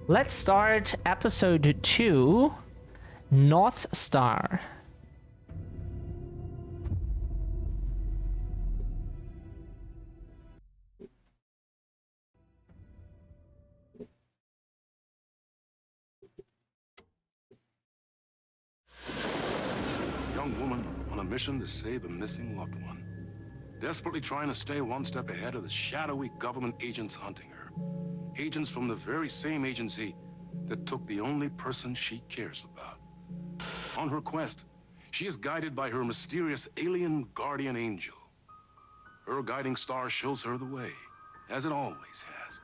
Let's start episode 2, North Star. Young woman on a mission to save a missing loved one. Desperately trying to stay one step ahead of the shadowy government agents hunting her. Agents from the very same agency that took the only person she cares about. On her quest, she is guided by her mysterious alien guardian angel. Her guiding star shows her the way, as it always has.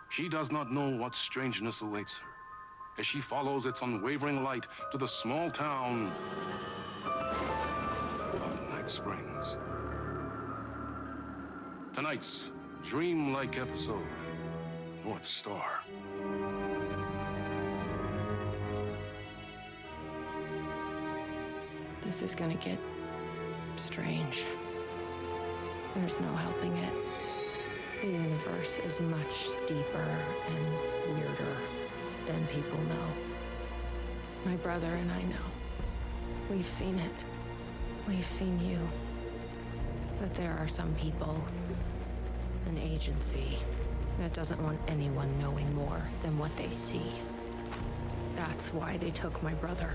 She does not know what strangeness awaits her as she follows its unwavering light to the small town of Night Springs. Tonight's dreamlike episode, North Star. This is gonna get strange. There's no helping it. The universe is much deeper and weirder than people know. My brother and I know. We've seen it. We've seen you. But there are some people, an agency, that doesn't want anyone knowing more than what they see. That's why they took my brother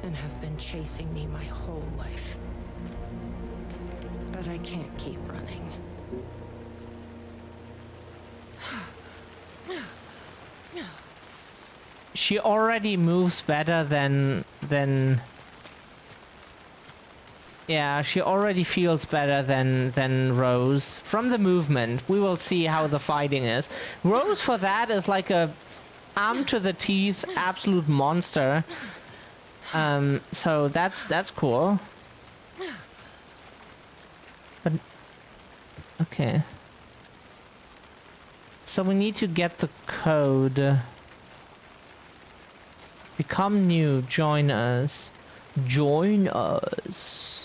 and have been chasing me my whole life. But I can't keep running. She already moves better than yeah, she already feels better than Rose. From the movement, we will see how the fighting is. Rose for that is like a arm to the teeth absolute monster. So that's cool. But okay. So we need to get the code. Become new, join us. Join us.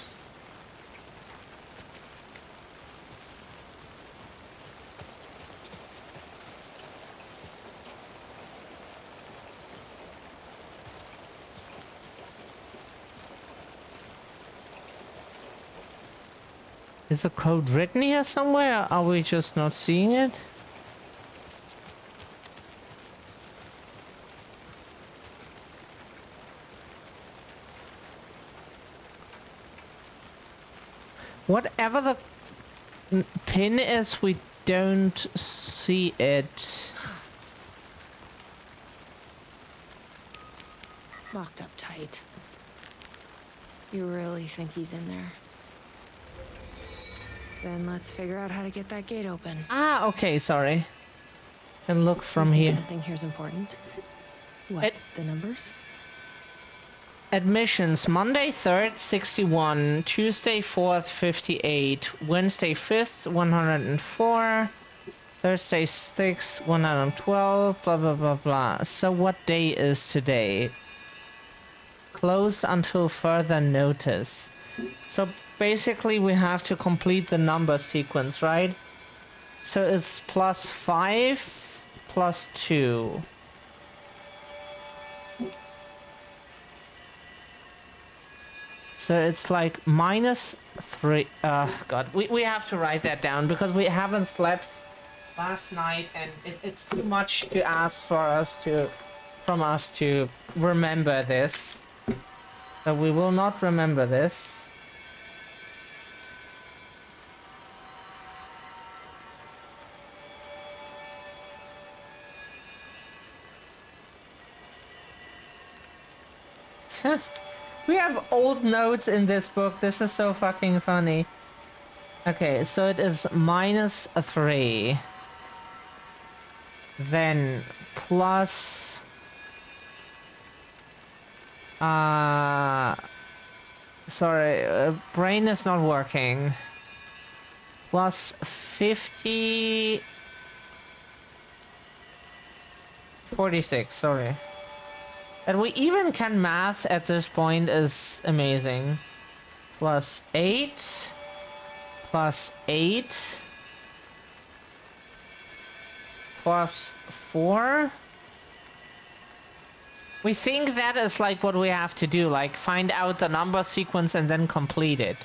Is the code written here somewhere? Are we just not seeing it? Whatever the pin is, we don't see it. Locked up tight. You really think he's in there? Then let's figure out how to get that gate open. Ah, okay, sorry. And look from You think here. something here's important? What, the numbers? Admissions, Monday 3rd, 61, Tuesday 4th, 58, Wednesday 5th, 104, Thursday 6th, 112, blah, blah, blah, blah. So what day is today? Closed until further notice. So basically we have to complete the number sequence, right? So it's +5, +2. So it's like -3. God, we have to write that down because we haven't slept last night, and it's too much to ask from us to remember this. So we will not remember this. We have old notes in this book. This is so fucking funny. Okay, so it is -3. Then plus... sorry, brain is not working. Plus 50... 46, sorry. That we even can math at this point is amazing. +8 +8 plus 4. We think that is like what we have to do, like find out the number sequence and then complete it.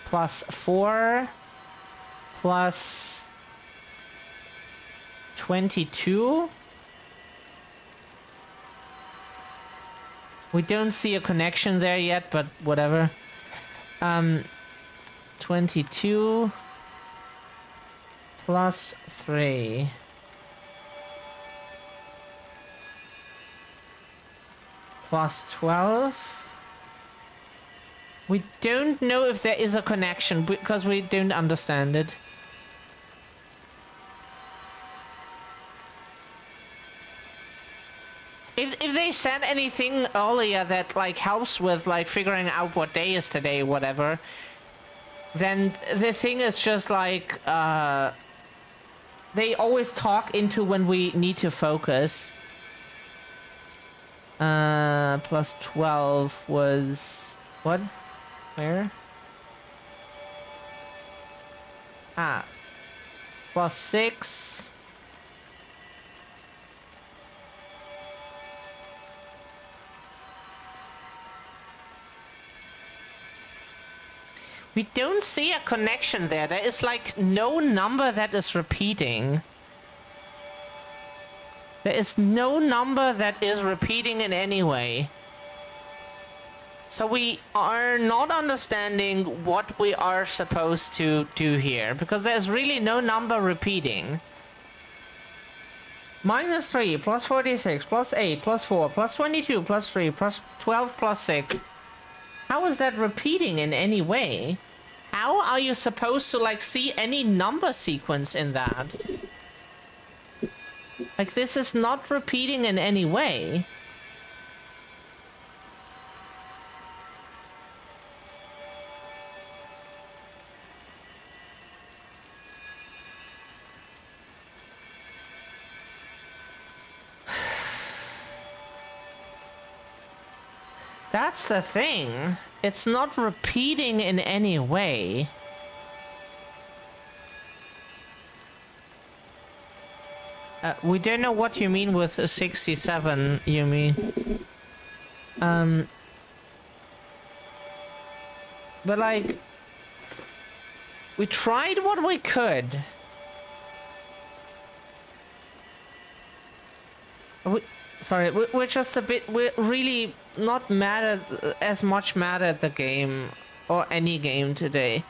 Plus 4 plus 22. We don't see a connection there yet, but whatever. 22 plus 3. Plus 12. We don't know if there is a connection because we don't understand it. If they said anything earlier that like helps with like figuring out what day is today, whatever, then the thing is just like they always talk into when we need to focus. Plus 12 was what? Where? Ah. Plus 6. We don't see a connection there. There is like no number that is repeating. There is no number that is repeating in any way. So we are not understanding what we are supposed to do here, because there's really no number repeating. Minus 3, plus 46, plus 8, plus 4, plus 22, plus 3, plus 12, plus 6. How is that repeating in any way? How are you supposed to like see any number sequence in that? Like, this is not repeating in any way. That's the thing. It's not repeating in any way. We don't know what you mean with a 67, Yumi. But like, we tried what we could. We're just a bit, we're really not mad at, as much mad at the game or any game today.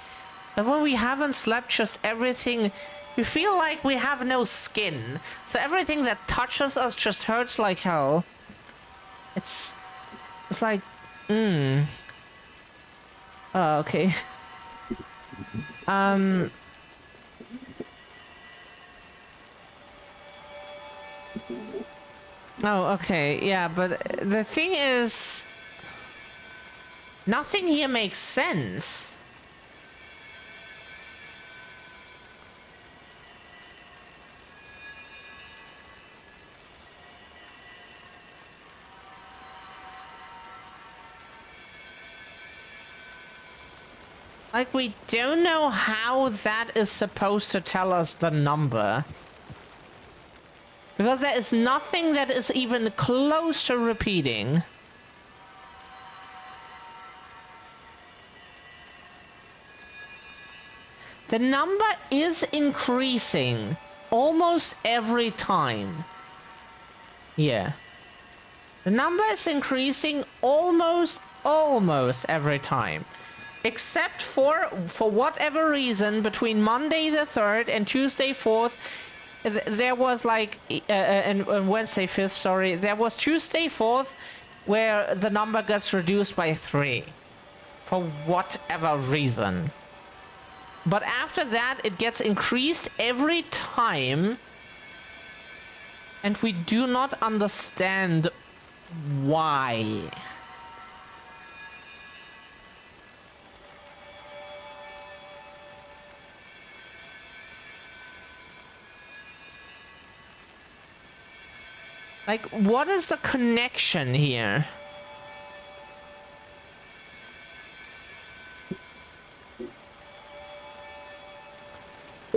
But when we haven't slept, just everything, we feel like we have no skin. So everything that touches us just hurts like hell. It's like, oh, okay. Oh, okay, yeah, but the thing is, nothing here makes sense. Like, we don't know how that is supposed to tell us the number. Because there is nothing that is even close to repeating. The number is increasing almost every time. Yeah. The number is increasing almost every time. Except for whatever reason, between Monday the 3rd and Tuesday 4th, there was like, and Wednesday 5th, sorry, there was Tuesday 4th where the number gets reduced by 3 for whatever reason. But after that, it gets increased every time, and we do not understand why. Like, what is the connection here?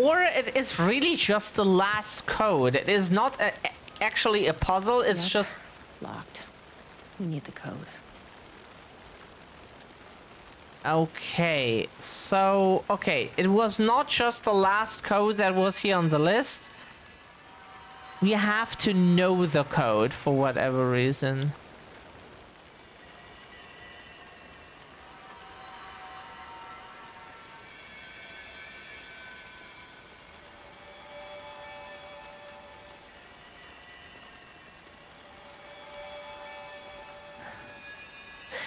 Or it is really just the last code. It is not actually a puzzle, it's Yep. just... Locked. We need the code. Okay, so... Okay, it was not just the last code that was here on the list. We have to know the code for whatever reason.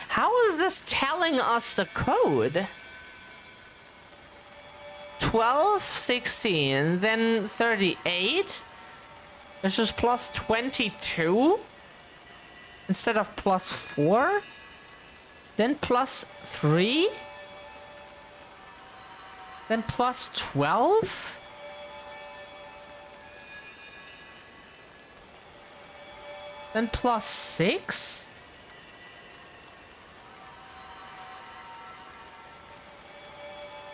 How is this telling us the code? 12, 16, then 38? Which is plus 22? Instead of plus 4? Then plus 3? Then plus 12? Then plus 6?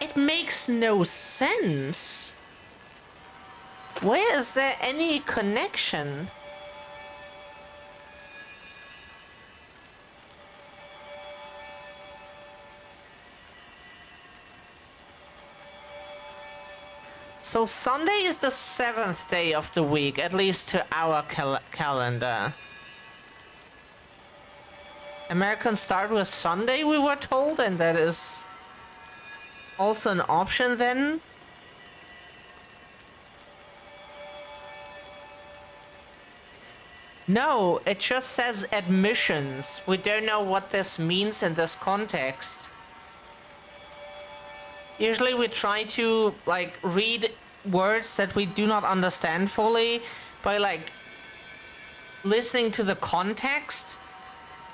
It makes no sense. Where is there any connection? So Sunday is the 7th day of the week, at least to our calendar. Americans start with Sunday, we were told, and that is also an option then. No, it just says admissions. We don't know what this means in this context. Usually we try to like read words that we do not understand fully by like listening to the context,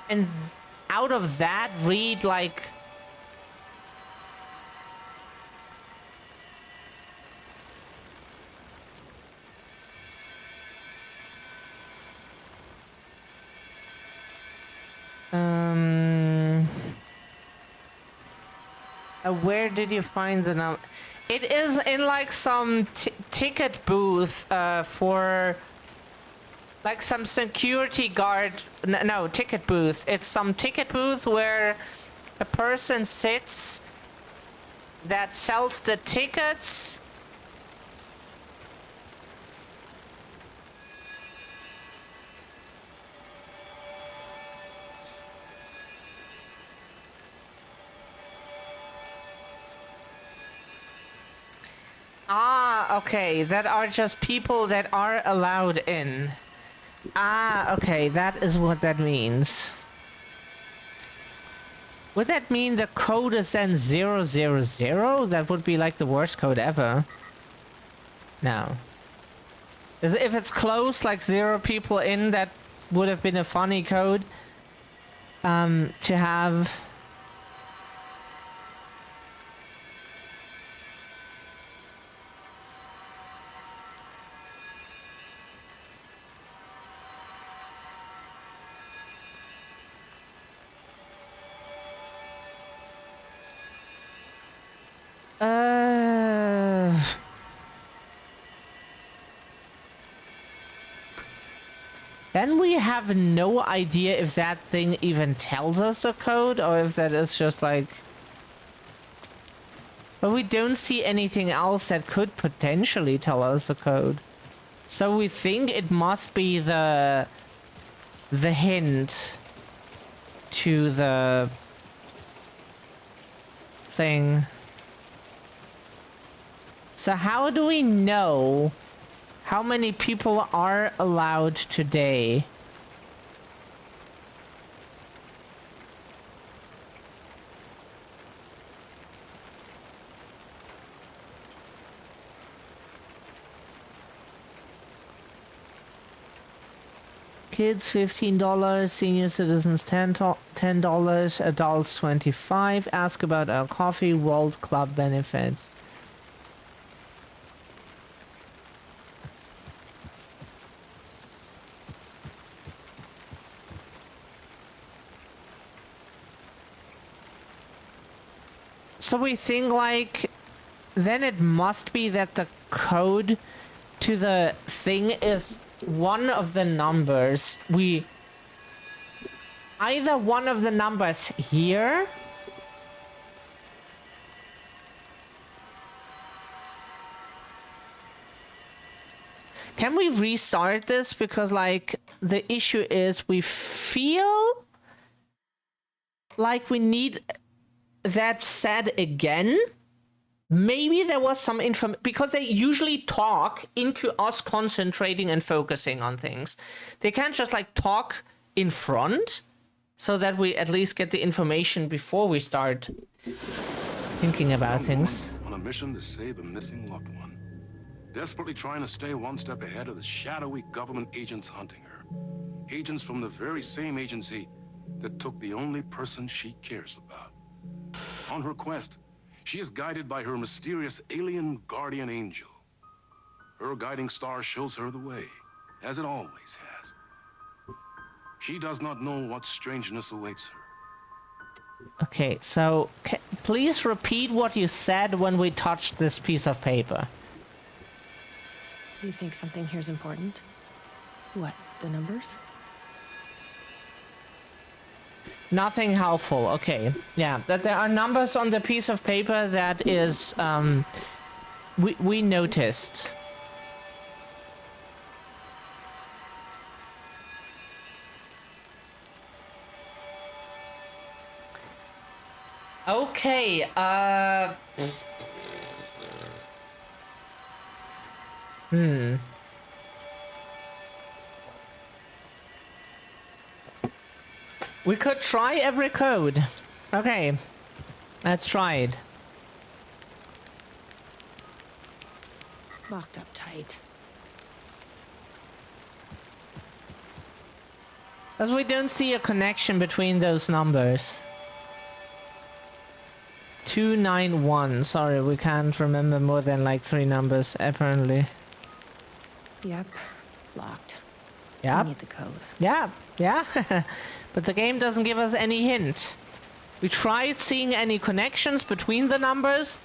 and out of that read like where did you find the number? It is in like some ticket booth for like some security guard. No, ticket booth. It's some ticket booth where a person sits that sells the tickets. Ah, okay, that are just people that are allowed in. Ah, okay, that is what that means. Would that mean the code is then 000? That would be like the worst code ever. No. If it's close, like 0 people in, that would have been a funny code to have. Then we have no idea if that thing even tells us the code or if that is just like... But we don't see anything else that could potentially tell us the code. So we think it must be the hint to the thing. So how do we know how many people are allowed today? Kids $15, senior citizens $10, adults $25. Ask about our coffee World Club benefits. So we think like, then it must be that the code to the thing is one of the numbers. Either one of the numbers here. Can we restart this? Because, like, the issue is we feel like we need that said again. Maybe there was some information, because they usually talk into us concentrating and focusing on things. They can't just, like, talk in front so that we at least get the information before we start thinking about things. On a mission to save a missing loved one. Desperately trying to stay one step ahead of the shadowy government agents hunting her. Agents from the very same agency that took the only person she cares about. On her quest, she is guided by her mysterious alien guardian angel. Her guiding star shows her the way, as it always has. She does not know what strangeness awaits her. Okay, so please repeat what you said when we touched this piece of paper. You think something here's important? What, the numbers? Nothing helpful. Okay, yeah, that there are numbers on the piece of paper that is, we noticed. Okay, we could try every code. Okay, let's try it. Locked up tight. Because we don't see a connection between those numbers. 291. Sorry, we can't remember more than like 3 numbers, apparently. Yep, locked. Yeah. We need the code. Yeah, yeah. But the game doesn't give us any hint. We tried seeing any connections between the numbers.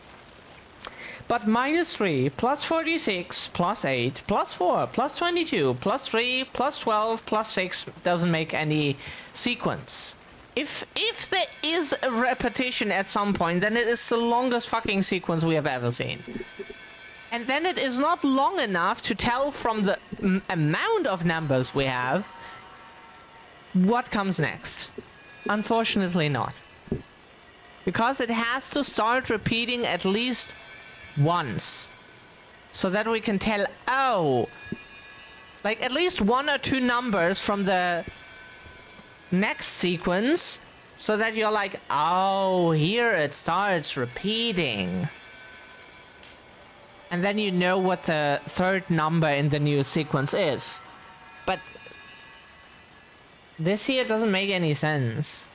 But -3, +46, +8, +4, +22, +3, +12, +6 doesn't make any sequence. If there is a repetition at some point, then it is the longest fucking sequence we have ever seen. And then it is not long enough to tell from the amount of numbers we have what comes next. Unfortunately not. Because it has to start repeating at least once. So that we can tell, oh, like at least 1 or 2 numbers from the next sequence, so that you're like, oh, here it starts repeating. And then you know what the 3rd number in the new sequence is. But this here doesn't make any sense.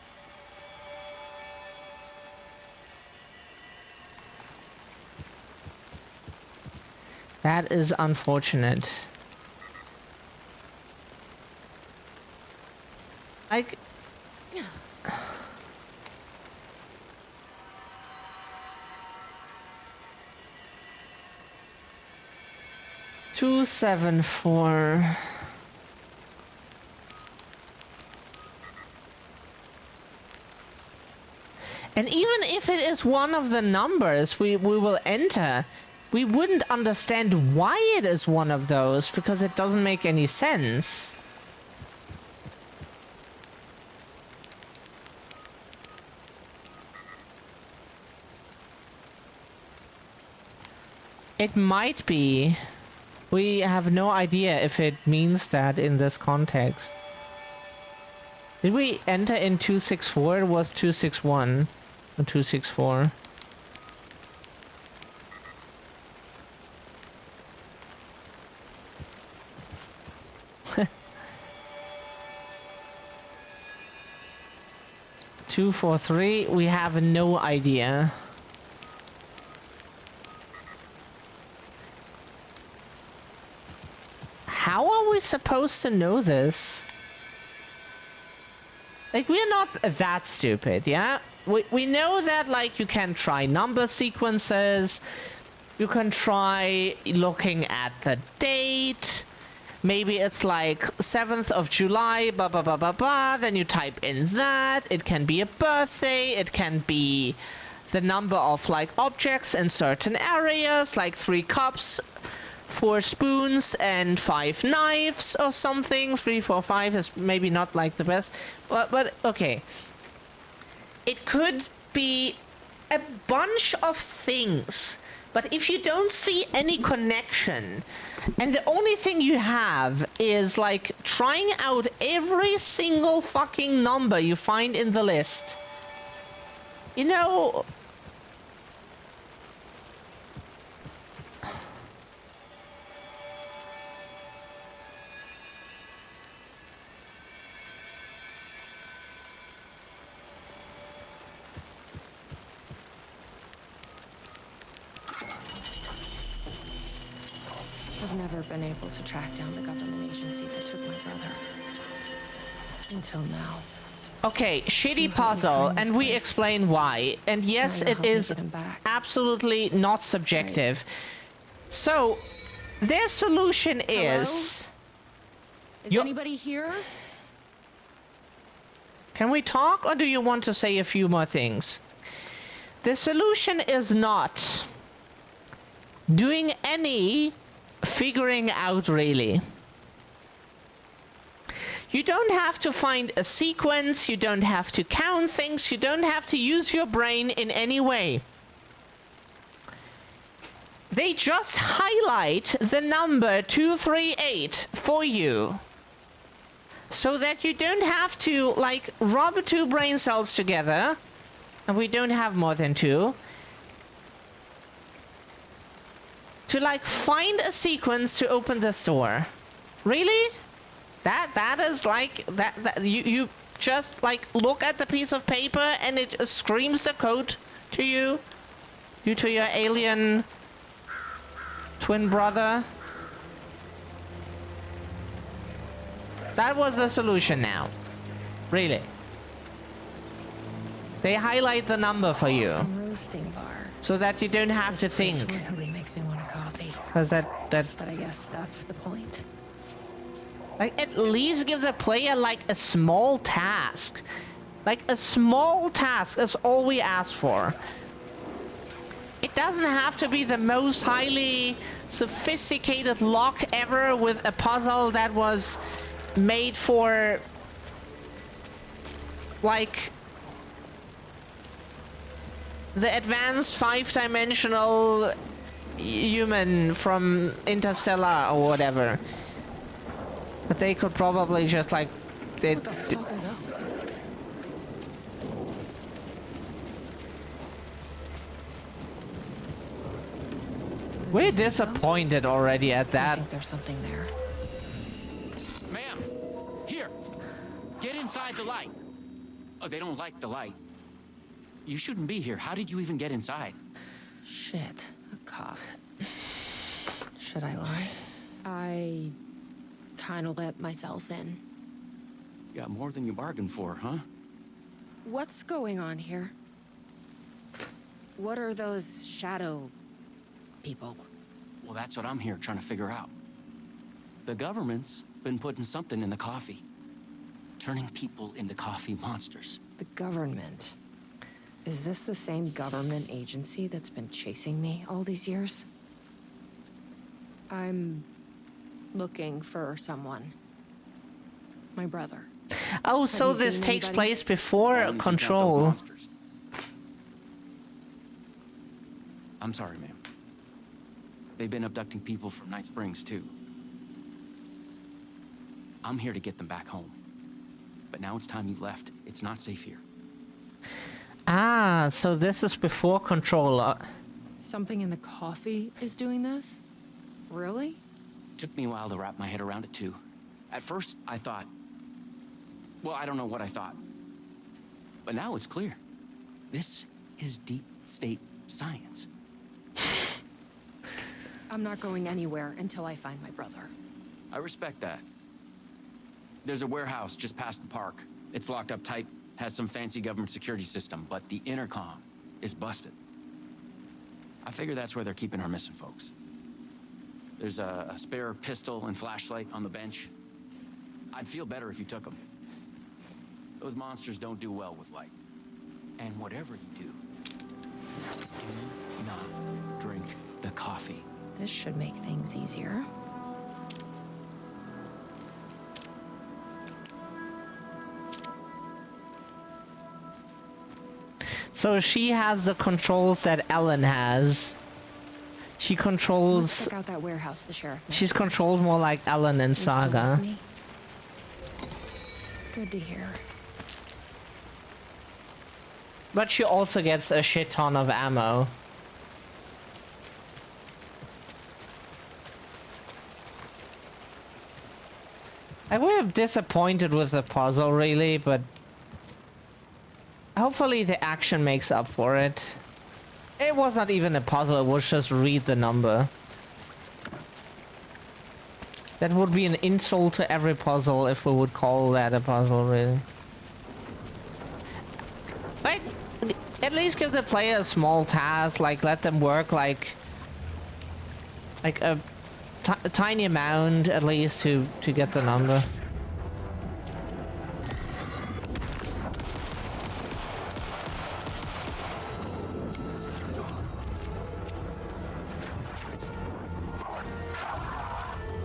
That is unfortunate. Like... Two, 7, 4. And even if it is one of the numbers we will enter, we wouldn't understand why it is one of those, because it doesn't make any sense. It might be. We have no idea if it means that in this context. Did we enter in 264? It was 261 or 264. Two, 4, 3. We have no idea. How are we supposed to know this? Like, we're not that stupid, yeah? We know that, like, you can try number sequences. You can try looking at the date. Maybe it's like 7th of July, blah, blah, blah, blah, blah. Then you type in that. It can be a birthday. It can be the number of like objects in certain areas, like 3 cups, 4 spoons, and 5 knives or something. 3, 4, 5 is maybe not like the best. But okay. It could be a bunch of things. But if you don't see any connection, and the only thing you have is like trying out every single fucking number you find in the list, you know, I've never been able to track down the government agency that took my brother. Until now. okay, shitty puzzle, and we explain why. And yes, it is absolutely not subjective. So, their solution is... Is anybody here? Can we talk, or do you want to say a few more things? The solution is not doing any figuring out, really. You don't have to find a sequence, you don't have to count things, you don't have to use your brain in any way. They just highlight the number 238 for you. So that you don't have to, like, rub 2 brain cells together. And we don't have more than 2. To, like, find a sequence to open this door. Really? That is like that you just like look at the piece of paper and it screams the code to you to your alien twin brother. That was the solution now. Really. They highlight the number for you. Roasting bar. So that you don't have to think. Really makes me want a coffee. Because that But I guess that's the point. Like, at least give the player, like, a small task. Like, a small task is all we ask for. It doesn't have to be the most highly sophisticated lock ever with a puzzle that was made for, like, the advanced 5-dimensional human from Interstellar or whatever. But they could probably just like... What the fuck are those? We're disappointed already at I that. think there's something there. Ma'am, here. Get inside the light. Oh, they don't like the light. You shouldn't be here. How did you even get inside? Shit, a cop. Should I lie? I kind of let myself in. You got more than you bargained for, huh? What's going on here? What are those shadow people? Well, that's what I'm here trying to figure out. The government's been putting something in the coffee. Turning people into coffee monsters. The government. Is this the same government agency that's been chasing me all these years? I'm looking for someone. My brother. Oh, so you this seen takes anybody? place before Why don't you take out those Control. monsters? I'm sorry, ma'am. They've been abducting people from Night Springs, too. I'm here to get them back home. But now it's time you left. It's not safe here. Ah, so this is before Control. Something in the coffee is doing this? Really? Took me a while to wrap my head around it, too. At first, I thought... Well, I don't know what I thought. But now it's clear. This is deep state science. I'm not going anywhere until I find my brother. I respect that. There's a warehouse just past the park. It's locked up tight, has some fancy government security system, but the intercom is busted. I figure that's where they're keeping our missing folks. There's a spare pistol and flashlight on the bench. I'd feel better if you took them. Those monsters don't do well with light. And whatever you do not drink the coffee. This should make things easier. So she has the controls that Ellen has. She Let's controls... check out that warehouse the sheriff mentioned. She's controlled more like Ellen in You still Saga. with me? Good to hear. But she also gets a shit ton of ammo. I was disappointed with the puzzle, really, but hopefully the action makes up for it. It was not even a puzzle, it was just read the number. That would be an insult to every puzzle if we would call that a puzzle, really. Like, at least give the player a small task, like let them work like a tiny amount at least to get the number.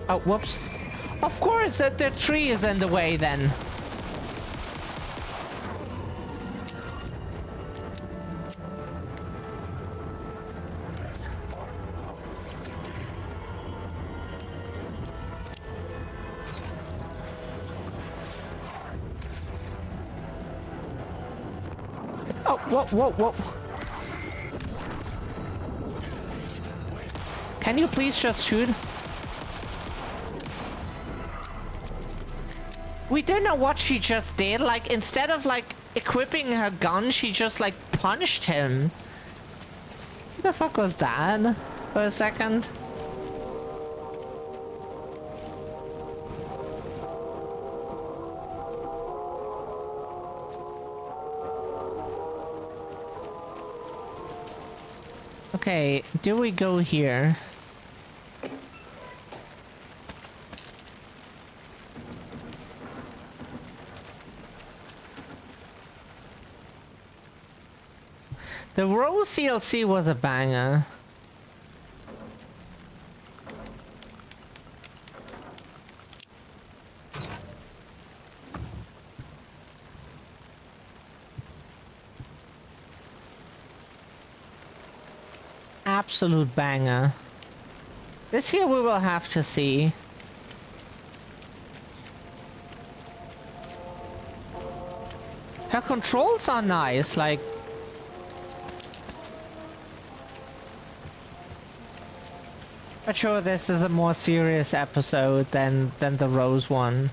Oh, whoops. Of course that the tree is in the way then. Oh, whoa. Can you please just shoot? We don't know what she just did. Like, instead of, like, equipping her gun, she just, like, punched him. What the fuck was that? For a second. Okay, do we go here? The Rose CLC was a banger. Absolute banger. This here we will have to see. Her controls are nice, like... But sure, this is a more serious episode than the Rose one.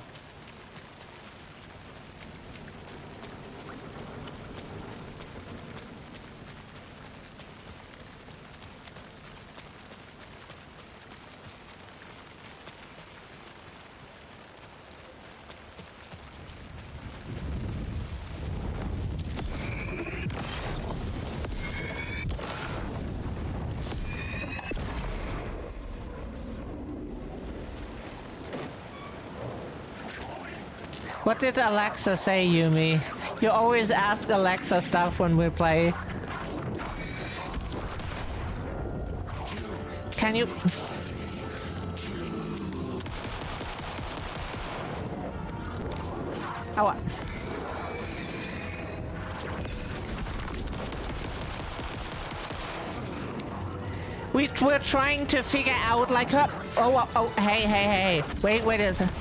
What did Alexa say, Yumi? You always ask Alexa stuff when we play. Can you... Oh, we're trying to figure out, like, her... Oh, hey. Wait a second.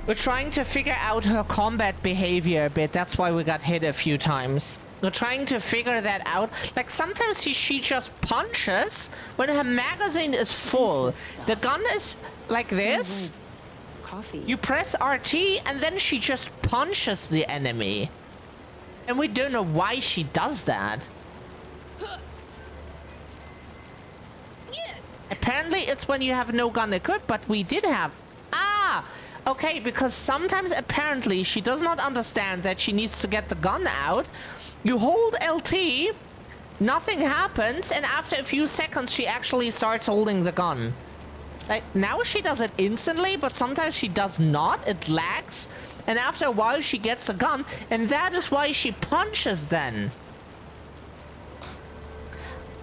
We're trying to figure out her combat behavior a bit. That's why we got hit a few times. We're trying to figure that out. Like, sometimes she just punches when her magazine is full. The gun is like this. Coffee. You press RT and then she just punches the enemy. And we don't know why she does that. Apparently it's when you have no gun equipped, but we did have... Ah! Okay, because sometimes apparently she does not understand that she needs to get the gun out, You hold LT, nothing happens, and after a few seconds she actually starts holding the gun. Like, now she does it instantly, but sometimes she does not. It lags, and after a while she gets the gun, and that is why she punches then.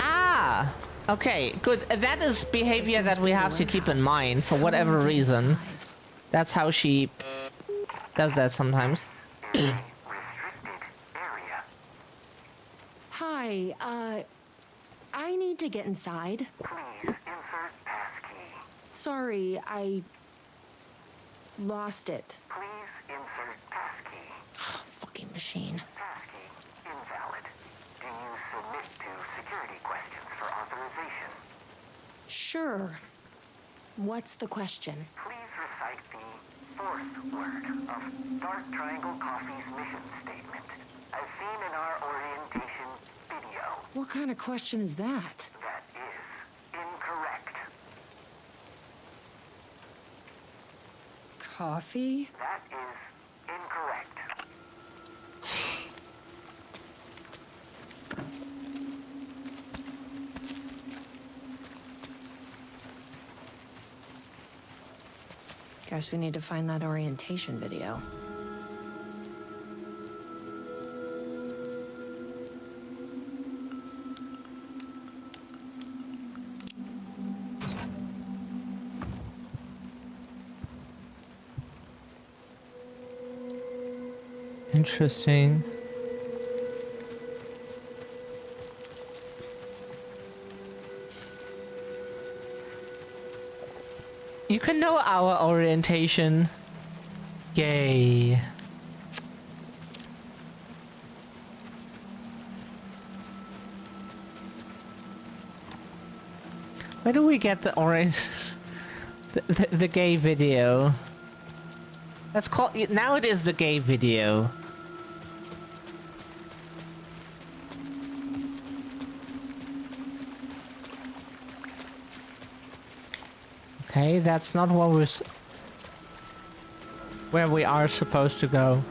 Ah, okay, good. That is behavior that we have to keep in mind for whatever reason. That's how she does that sometimes. Hi, I need to get inside. Please insert passkey. Sorry, I lost it. Please insert passkey. Fucking machine. Passkey invalid. Do you submit to security questions for authorization? Sure. What's the question? Please recite the fourth word of Dark Triangle Coffee's mission statement, as seen in our orientation video. What kind of question is that? That is incorrect. Coffee? That is incorrect. Guess we need to find that orientation video. Interesting. You can know our orientation. Yay. Where do we get the orange? The gay video. That's called. Now it is the gay video. Okay, that's not what where we are supposed to go.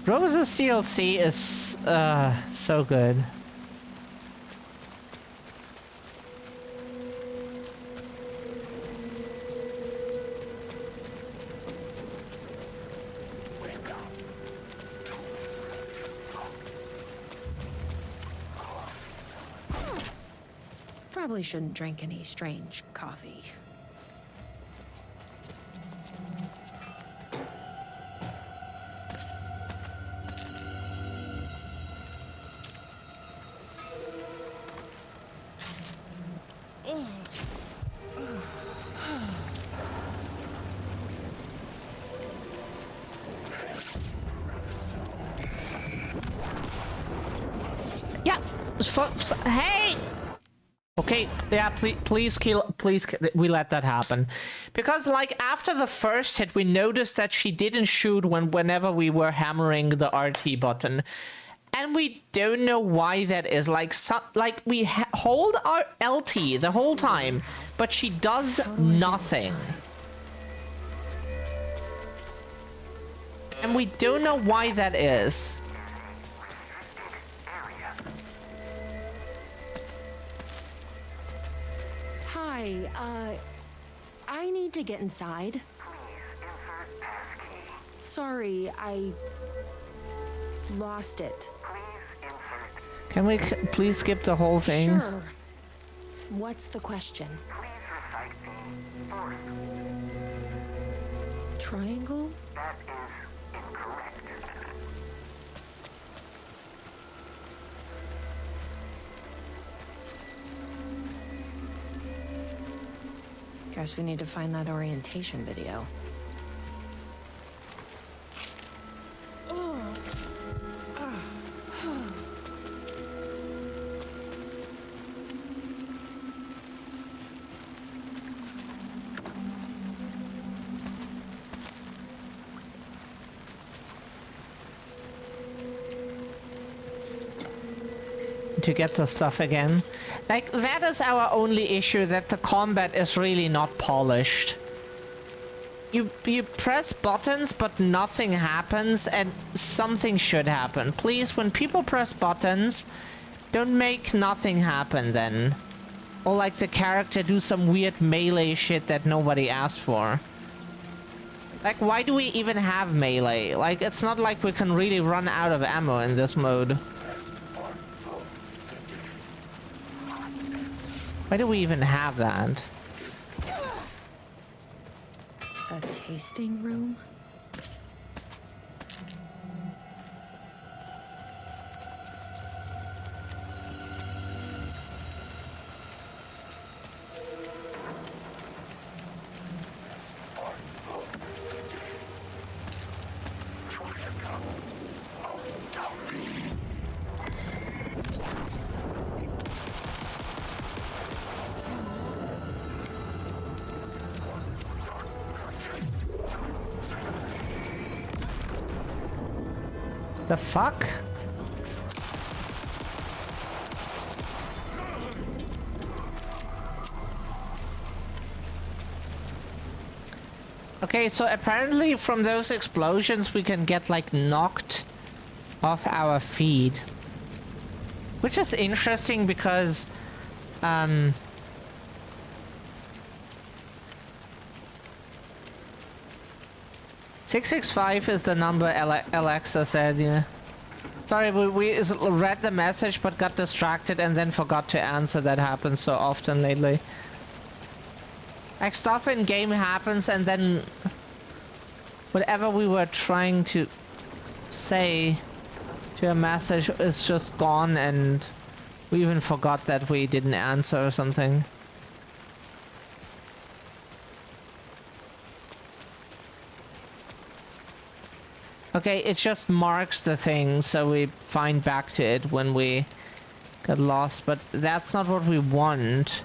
Rose's DLC is so good. Probably shouldn't drink any strange coffee. Yeah, hey! Okay, yeah, please kill, we let that happen. Because, like, after the first hit, we noticed that she didn't shoot whenever we were hammering the RT button. And we don't know why that is. Like, we hold our LT the whole time, but she does nothing. And we don't know why that is. Hi, I need to get inside. Please insert passkey. Sorry, I lost it. Please insert. Can we please skip the whole thing? Sure. What's the question? Please recite the fourth. Triangle? That is incorrect. Guess we need to find that orientation video. To get the stuff again. Like, that is our only issue, that the combat is really not polished. You press buttons, but nothing happens, and something should happen. Please, when people press buttons, don't make nothing happen then. Or like the character do some weird melee shit that nobody asked for. Like, why do we even have melee? Like, it's not like we can really run out of ammo in this mode. Why do we even have that? A tasting room? The fuck? Okay, so apparently from those explosions we can get like knocked off our feet. Which is interesting because 665 is the number Alexa said, yeah. Sorry, we read the message but got distracted and then forgot to answer. That happens so often lately. Like, stuff in game happens and then whatever we were trying to say to a message is just gone and we even forgot that we didn't answer or something. Okay, it just marks the thing so we find back to it when we get lost, but that's not what we want.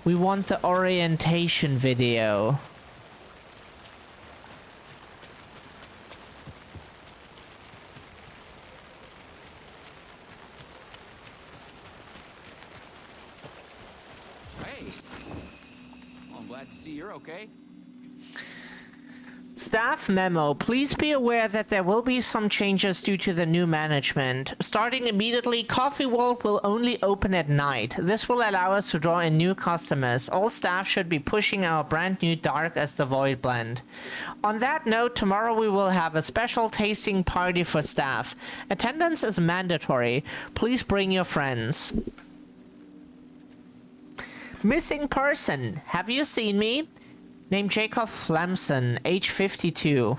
We want the orientation video. Hey! Well, I'm glad to see you're okay. Staff memo. Please be aware that there will be some changes due to the new management. Starting immediately, Coffee World will only open at night. This will allow us to draw in new customers. All staff should be pushing our brand new Dark as the Void blend. On that note, tomorrow we will have a special tasting party for staff. Attendance is mandatory. Please bring your friends. Missing person. Have you seen me? Named Jacob Flamson, age 52.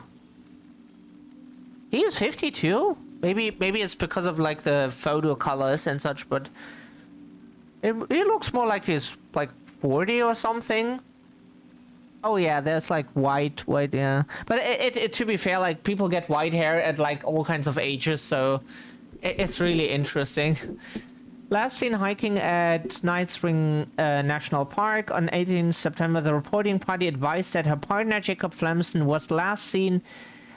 He is 52? Maybe it's because of like the photo colors and such, but it looks more like he's like 40 or something. Oh yeah, there's like white, yeah. But it to be fair, like people get white hair at like all kinds of ages, so it's really interesting. Last seen hiking at Night Spring National Park on 18 September. The reporting party advised that her partner Jacob Flamson was last seen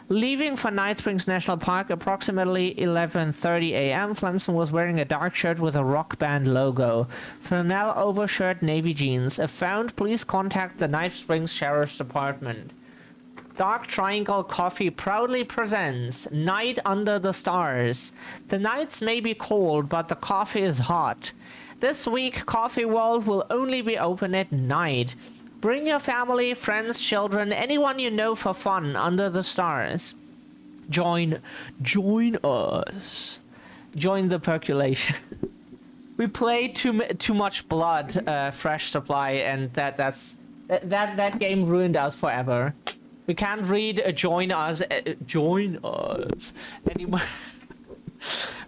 leaving for Night Springs National Park approximately 11:30 a.m. Flamson was wearing a dark shirt with a rock band logo, flannel overshirt, navy jeans. If found, please contact the Night Springs Sheriff's Department. Dark Triangle Coffee proudly presents Night Under the Stars. The nights may be cold, but the coffee is hot. This week, Coffee World will only be open at night. Bring your family, friends, children, anyone you know for fun under the stars. Join us. Join the percolation. We played too much Blood, Fresh Supply, and that game ruined us forever. We can't read join us anymore.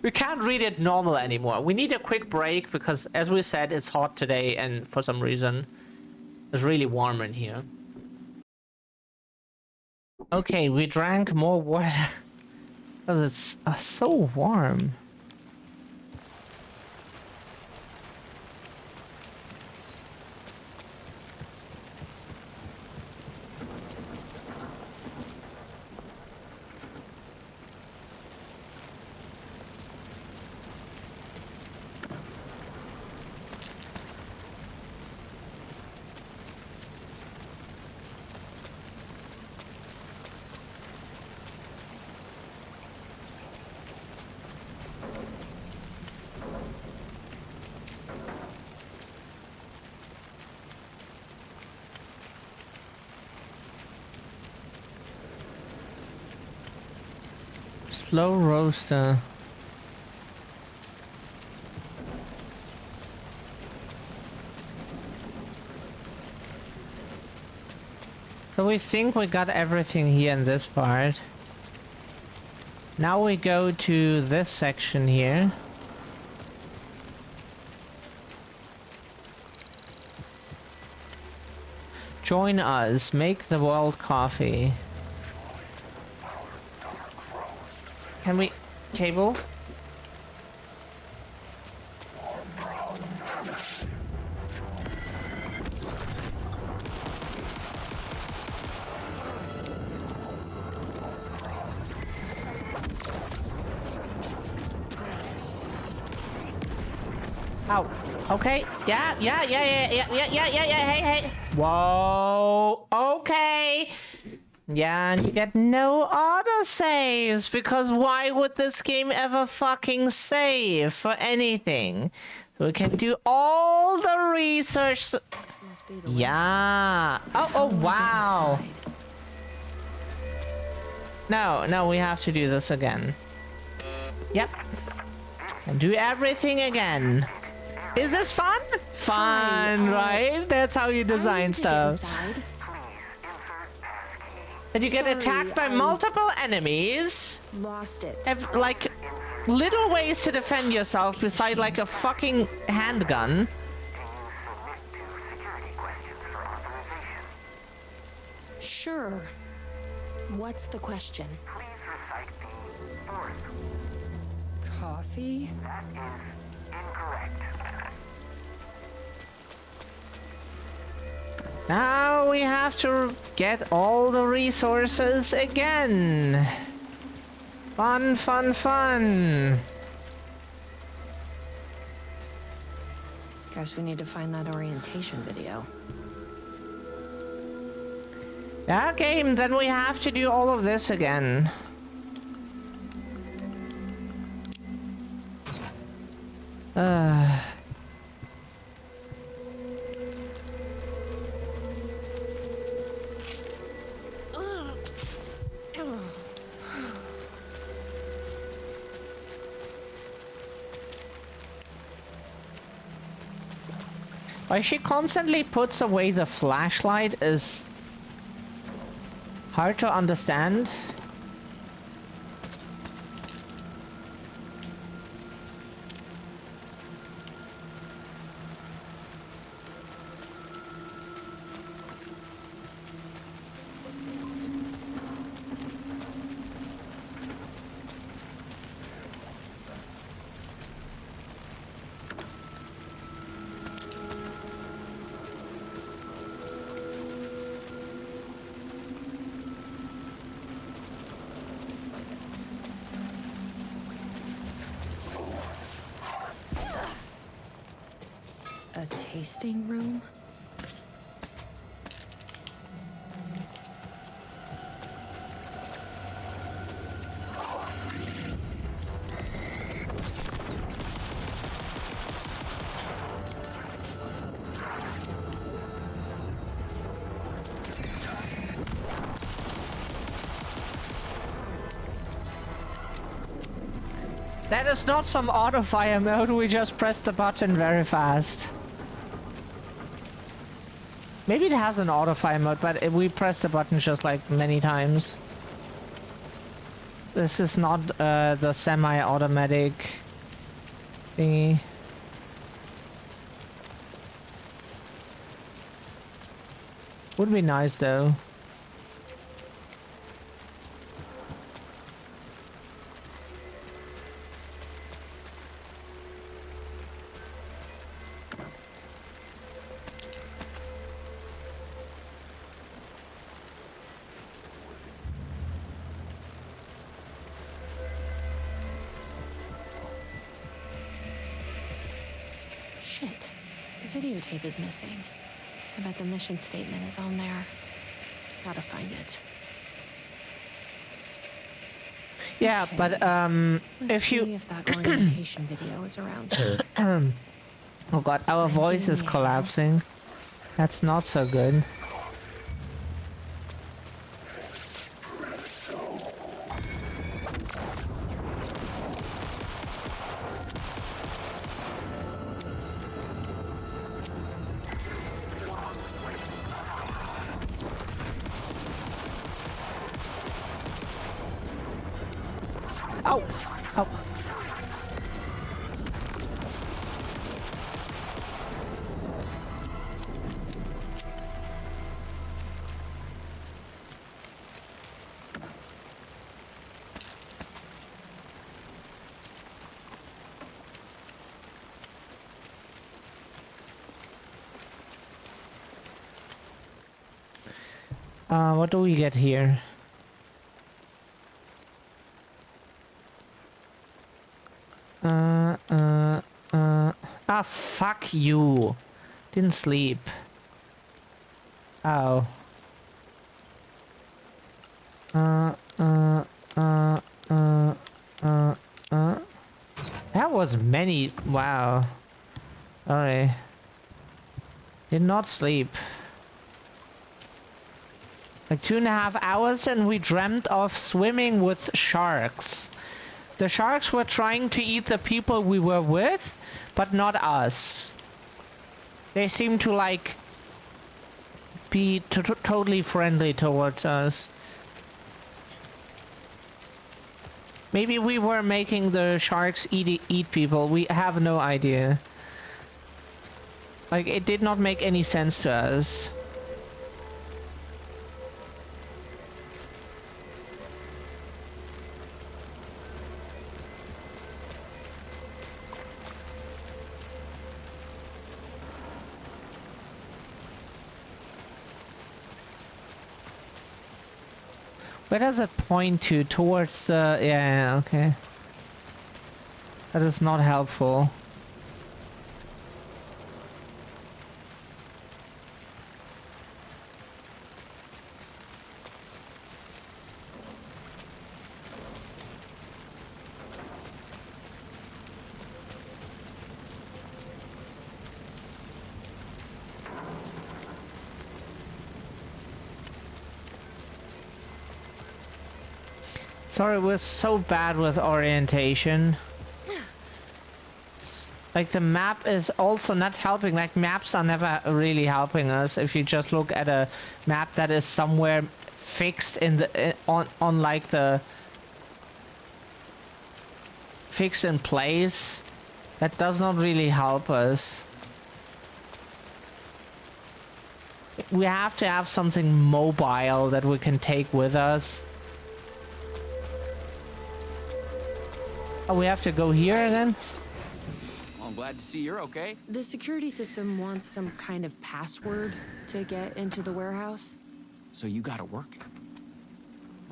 We can't read it normal anymore. We need a quick break because, as we said, it's hot today and for some reason it's really warm in here. Okay, we drank more water because it's so warm. Slow roaster. So we think we got everything here in this part. Now we go to this section here. Join us. Make the world coffee. Can we... Cable? Ow. Okay. Yeah. Hey. Whoa. Okay. Yeah, and you get no autosaves, because why would this game ever fucking save for anything? So we can do all the research. Must be the Yeah. Oh, wow. No, we have to do this again. Yep. And do everything again. Is this fun? Fun, right? That's how you design stuff. And you get attacked by multiple enemies. Lost it. Like, little ways to defend yourself beside like a fucking handgun. Sure. What's the question? Please recite the fourth. Coffee? That is incorrect. Now we have to get all the resources again. Fun, fun, fun. Guess we need to find that orientation video. Okay, then we have to do all of this again. Why she constantly puts away the flashlight is hard to understand. A tasting room? That is not some auto fire mode, we just press the button very fast. Maybe it has an auto fire mode, but we press the button just like many times. This is not the semi-automatic thingy. Would be nice though. Shit. The videotape is missing. I bet the mission statement is on there. Gotta find it. Yeah, Okay. but Let's if see you if that orientation video is around here. oh god, our voice is Yeah. collapsing. That's not so good. Oh! Oh! What do we get here? Ah, fuck you. Didn't sleep. Oh. That was many. Wow. Alright. Did not sleep. Like 2.5 hours and we dreamt of swimming with sharks. The sharks were trying to eat the people we were with, but not us. They seemed to like be totally friendly towards us. Maybe we were making the sharks eat people. We have no idea. Like, it did not make any sense to us. Where does it point to? Towards the... Yeah, okay. That is not helpful. Sorry, we're so bad with orientation. Like, the map is also not helping. Like, maps are never really helping us. If you just look at a map that is somewhere fixed in the on like the fixed in place, that does not really help us. We have to have something mobile that we can take with us. Oh, we have to go here then? Well, I'm glad to see you're okay. The security system wants some kind of password to get into the warehouse. So you got it working.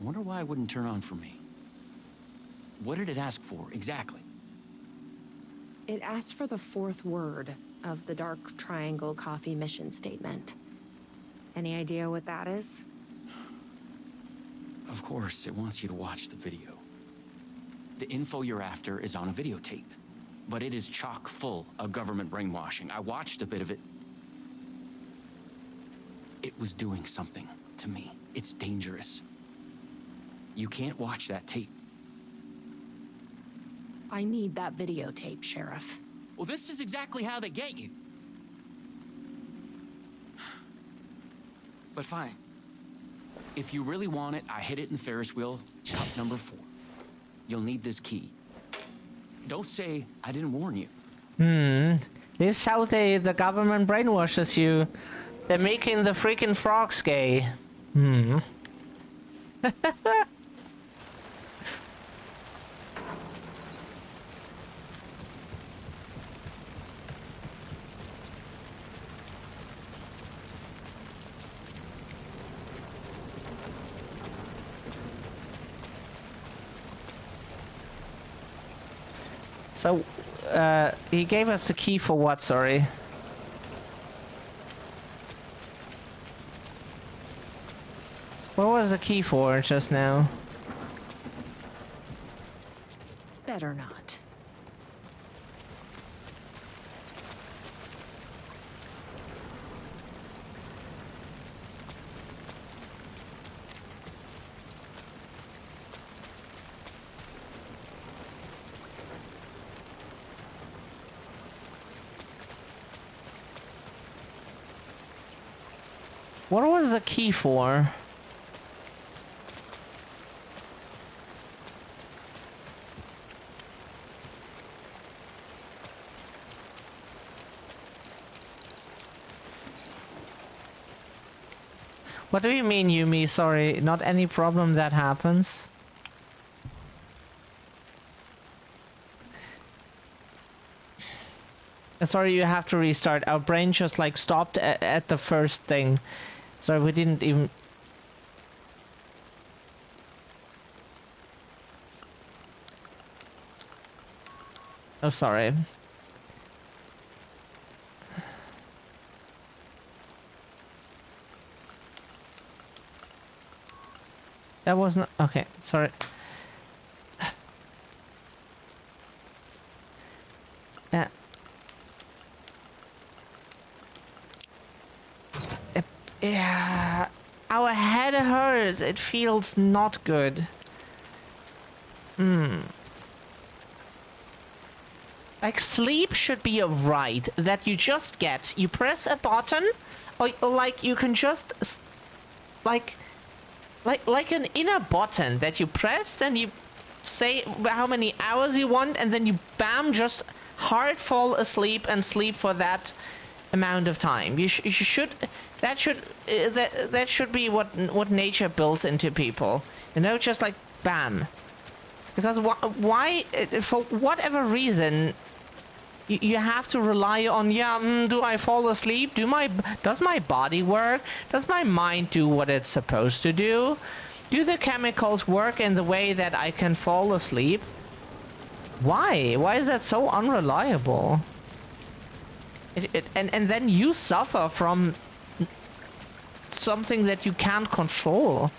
I wonder why it wouldn't turn on for me. What did it ask for, exactly? It asked for the 4th word of the Dark Triangle Coffee mission statement. Any idea what that is? Of course, it wants you to watch the video. The info you're after is on a videotape, but it is chock full of government brainwashing. I watched a bit of it. It was doing something to me. It's dangerous. You can't watch that tape. I need that videotape, Sheriff. Well, this is exactly how they get you. But fine. If you really want it, I hid it in the Ferris wheel, cup number 4. You'll need this key. Don't say I didn't warn you. This is how the government brainwashes you. They're making the freaking frogs gay. So, he gave us the key for what, sorry? What was the key for just now? Better not. What was the key for? What do you mean, Yumi? Sorry, not any problem that happens. Sorry, you have to restart. Our brain just like stopped at the first thing. Sorry, we didn't even... Oh, sorry. That wasn't... Okay, sorry. Yeah, our head hurts. It feels not good. Like, sleep should be a right that you just get. You press a button, or like you can just like an inner button that you press, then you say how many hours you want, and then you bam, just hard fall asleep and sleep for that amount of time. You should that should be what nature builds into people, you know, just like bam. Because why for whatever reason you have to rely on, do I fall asleep? Does my body work? Does my mind do what it's supposed to do? Do the chemicals work in the way that I can fall asleep? Why is that so unreliable? And then you suffer from something that you can't control.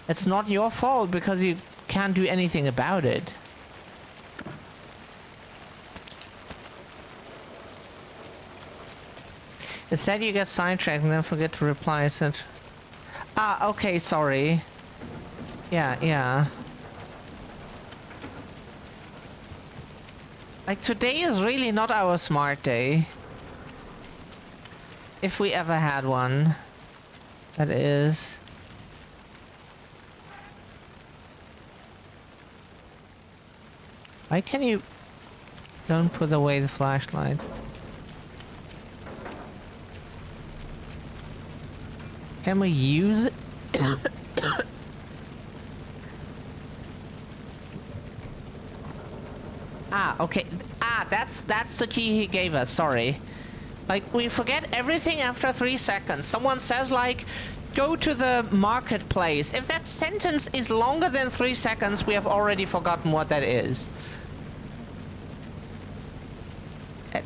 It's not your fault because you can't do anything about it. Instead you get sidetracked and then forget to reply. I said, okay, sorry. Yeah. Like, today is really not our smart day. If we ever had one. That is. Why can you... Don't put away the flashlight. Can we use it? Okay. That's the key he gave us, sorry. Like, we forget everything after 3 seconds. Someone says, like, go to the marketplace. If that sentence is longer than 3 seconds, we have already forgotten what that is.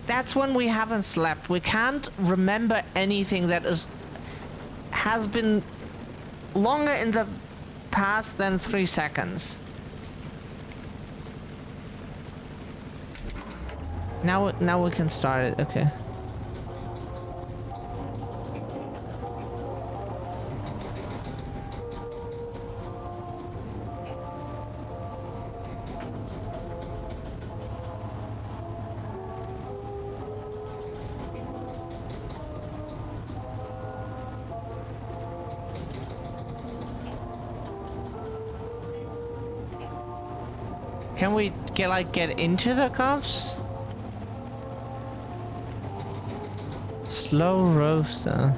That's when we haven't slept. We can't remember anything that has been longer in the past than 3 seconds. Now we can start it, okay. Can we get into the cops? Slow roaster.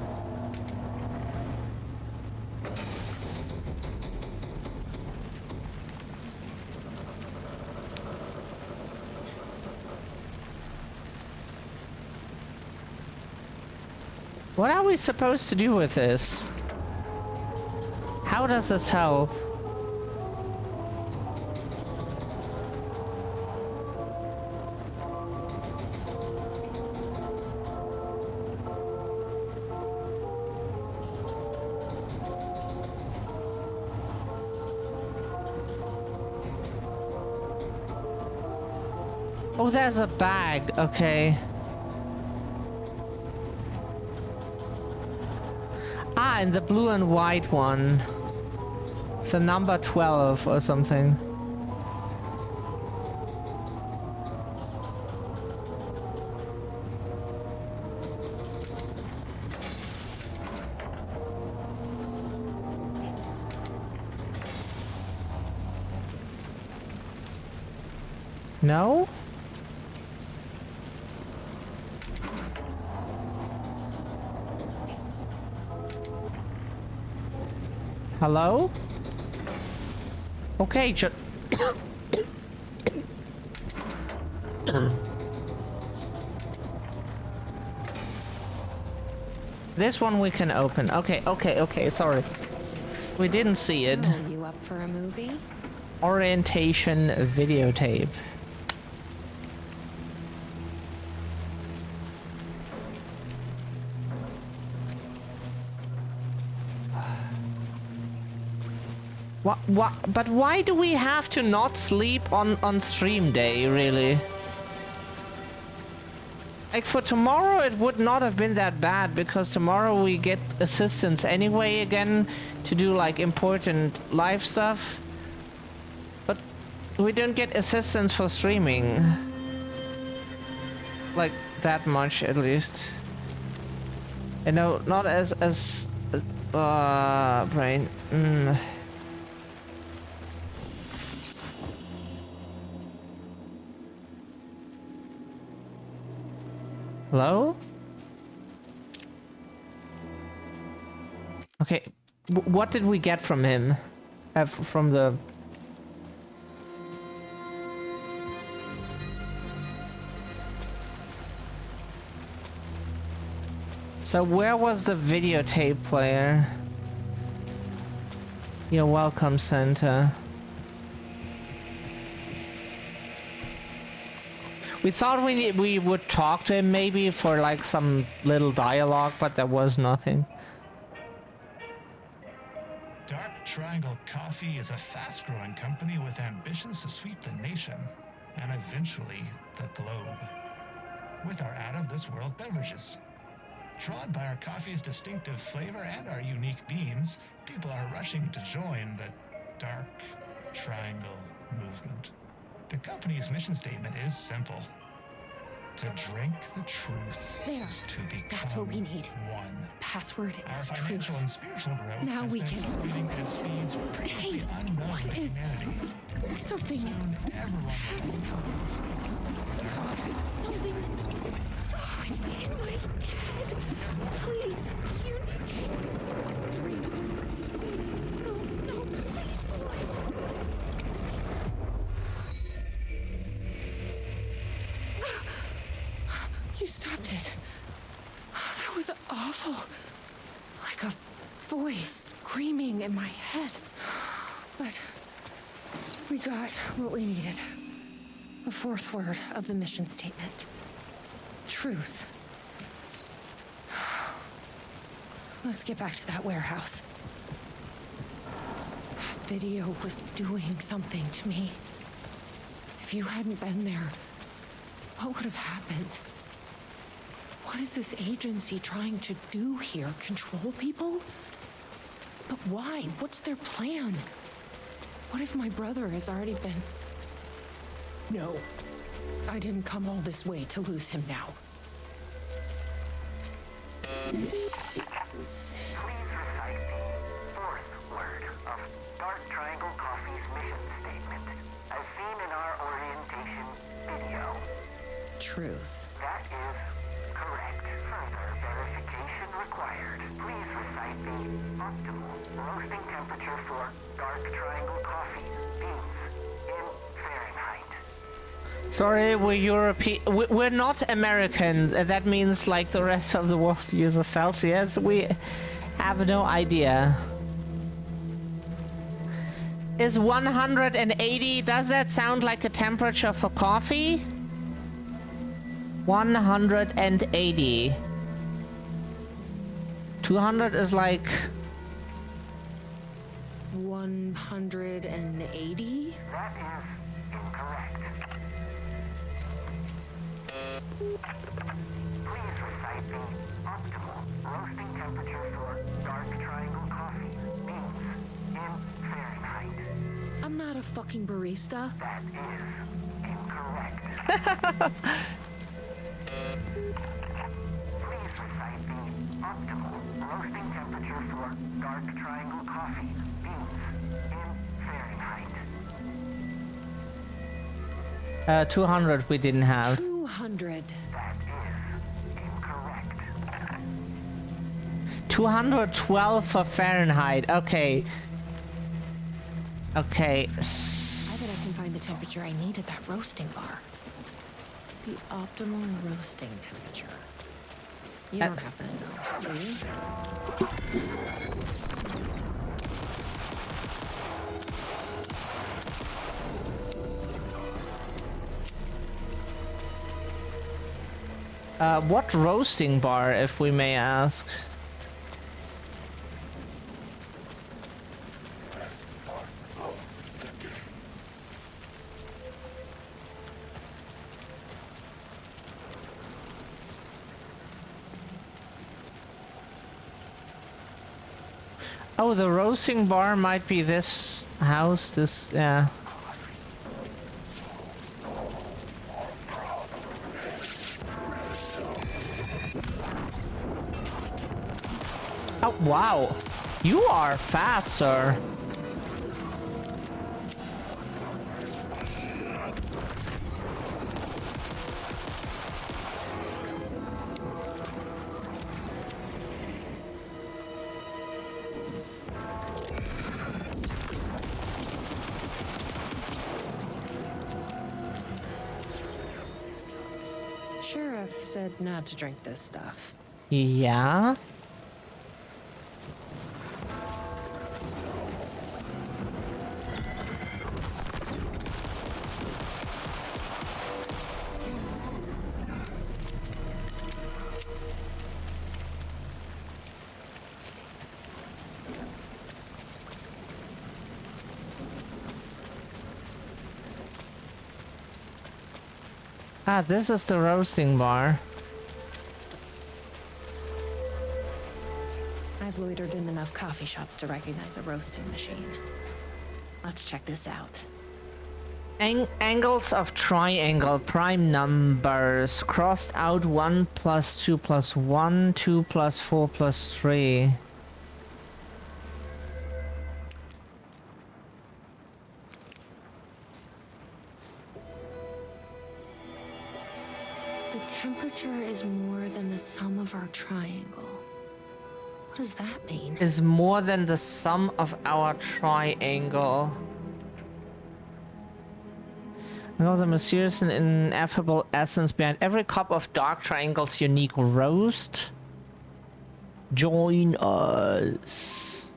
What are we supposed to do with this? How does this help? Oh, there's a bag. Okay. And the blue and white one. The number 12 or something. No? Hello? Okay, this one we can open. Okay, sorry. We didn't see it. So, you up for a movie? Orientation videotape. What? But why do we have to not sleep on stream day, really? Like, for tomorrow, it would not have been that bad, because tomorrow we get assistance anyway again to do, like, important live stuff. But we don't get assistance for streaming. Like, that much, at least. You know, not as brain. Hello? Okay, what did we get from him? From the... So where was the videotape player? You're welcome, Santa. We thought we would talk to him maybe for like some little dialogue, but there was nothing. Dark Triangle Coffee is a fast-growing company with ambitions to sweep the nation and eventually the globe with our out-of-this-world beverages. Drawn by our coffee's distinctive flavor and our unique beans, people are rushing to join the Dark Triangle movement. The company's mission statement is simple. To drink the truth There. is to become That's what we need. one. Password Our is financial truth. and spiritual growth Now has we been can- accelerating at speeds previously Hey, unknown what to is- humanity. Something is... Soon, everyone will Something is... Oh, it's in my head. Please, you need... Please, no, please. You stopped it. That was awful. Like a voice screaming in my head. But we got what we needed. The fourth word of the mission statement. Truth. Let's get back to that warehouse. That video was doing something to me. If you hadn't been there, what would have happened? What is this agency trying to do here? Control people? But why? What's their plan? What if my brother has already been... No. I didn't come all this way to lose him now. Please recite the fourth word of Dark Triangle Coffee's mission statement, as seen in our orientation video. Truth. That is correct. Further verification required. Please recite the optimal roasting temperature for Dark Triangle Coffee beans in Fahrenheit. Sorry, we're European. We're not American. That means like the rest of the world uses Celsius. We have no idea. Is 180, does that sound like a temperature for coffee? 180. 200 is like... 180? That is incorrect. Please recite the optimal roasting temperature for Dark Triangle Coffee beans in Fahrenheit. I'm not a fucking barista. That is incorrect. Please recite the optimal roasting temperature for Dark Triangle Coffee beans in Fahrenheit. 200 we didn't have. 200. That is incorrect. 212 for Fahrenheit. Okay. Okay. I bet I can find the temperature I need at that roasting bar. The optimal roasting temperature. You don't happen to know, do you? What roasting bar, if we may ask? Oh, the roasting bar might be this house, this, yeah. Oh, wow. You are fast, sir. Sheriff said not to drink this stuff. Yeah? Ah, this is the roasting bar. I've loitered in enough coffee shops to recognize a roasting machine. Let's check this out. Angles of triangle, prime numbers, crossed out 1 + 2 + 1, 2 + 4 + 3. The temperature is more than the sum of our triangle. What does that mean? Is more than the sum of our triangle. Know the mysterious and ineffable essence behind every cup of Dark Triangle's unique roast. Join us.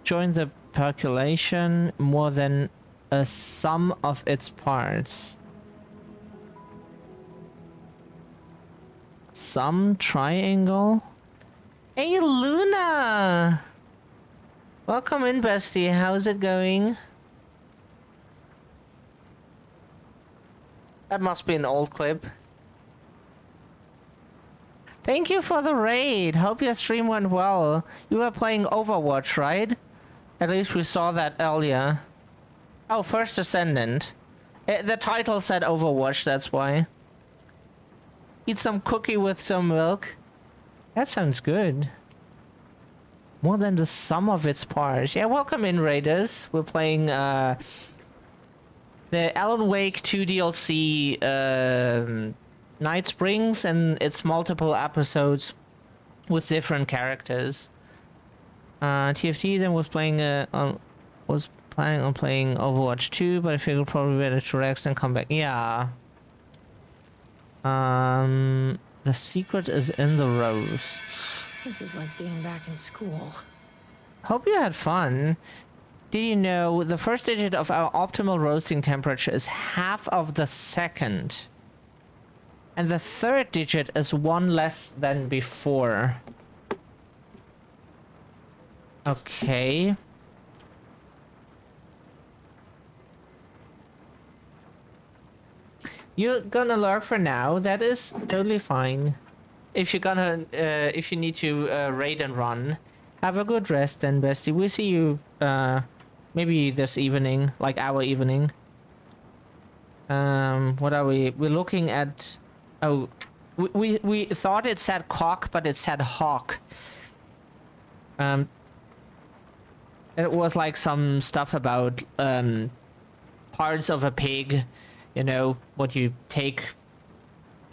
Join the percolation more than a sum of its parts. Some triangle? Hey Luna! Welcome in, bestie. How's it going? That must be an old clip. Thank you for the raid. Hope your stream went well. You were playing Overwatch, right? At least we saw that earlier. Oh, First Ascendant. The title said Overwatch, that's why. Eat some cookie with some milk. That sounds good. More than the sum of its parts. Yeah, welcome in, Raiders. We're playing the Alan Wake 2 DLC Night Springs and its multiple episodes with different characters. TFT then was planning on playing Overwatch 2, but I figured probably better to rest and come back. Yeah. The secret is in the roast. This is like being back in school. Hope you had fun. Did you know the first digit of our optimal roasting temperature is half of the second? And the third digit is 1 less than before. Okay. You're gonna lurk for now. That is totally fine. If you're gonna, if you need to raid and run, have a good rest then, bestie. We'll see you maybe this evening, like our evening. What are we? We're looking at. Oh, we thought it said cock, but it said hawk. It was like some stuff about parts of a pig. You know, what you take,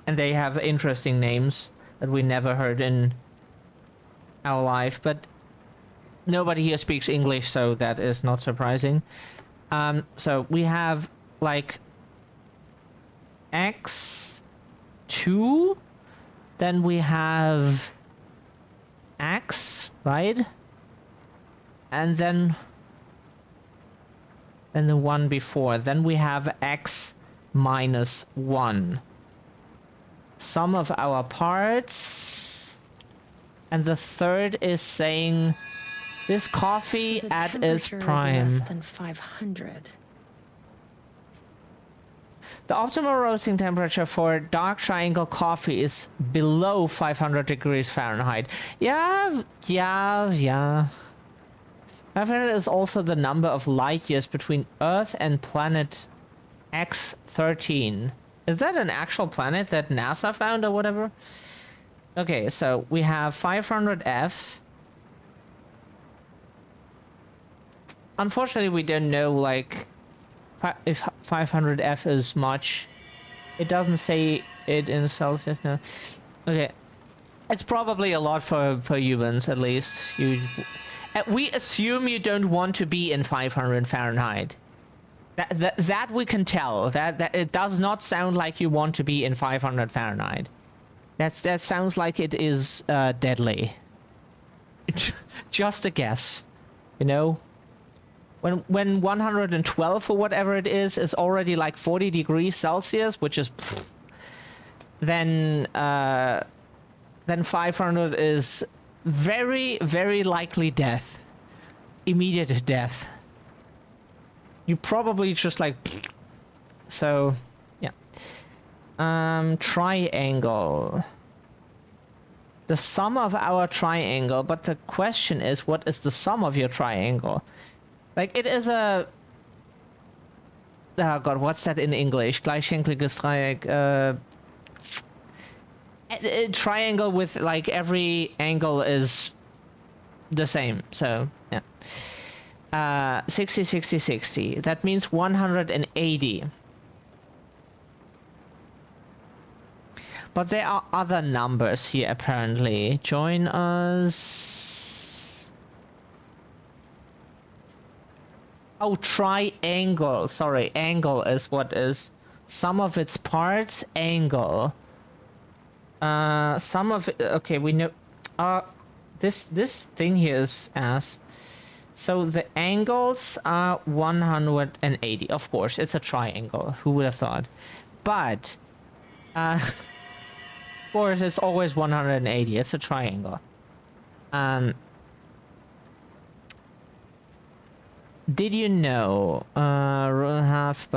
and they have interesting names that we never heard in our life, but nobody here speaks English, so that is not surprising. So we have like x2, then we have x, right? And then the one before. Then we have x minus 1. Sum of our parts. And the third is saying this coffee So the at its temperature is prime. less than 500. The optimal roasting temperature for dark triangle coffee is below 500 degrees Fahrenheit. Yeah. 500 is also the number of light years between Earth and planet X13. Is that an actual planet that NASA found or whatever? Okay, so we have 500F. Unfortunately, we don't know, like, if 500F is much. It doesn't say it in Celsius, no. Okay. It's probably a lot for humans, at least. We assume you don't want to be in 500 Fahrenheit. That we can tell. That it does not sound like you want to be in 500 Fahrenheit. That sounds like it is deadly. Just a guess, you know. When 112 or whatever it is already like 40 degrees Celsius, which is, then 500 is very, very likely death. Immediate death. You probably just like... So, yeah. Triangle. The sum of our triangle, but the question is, what is the sum of your triangle? Like, it is a... Oh god, what's that in English? Gleichschenkliges Dreieck. A triangle with, like, every angle is the same, so, yeah. 60, 60, 60. That means 180. But there are other numbers here, apparently. Join us. Oh, triangle. Sorry, angle is what is. Sum of its parts, angle. Some of it, okay, we know, this thing here is asked. So the angles are 180. Of course, it's a triangle. Who would have thought? But, of course, it's always 180. It's a triangle. Did you know? Have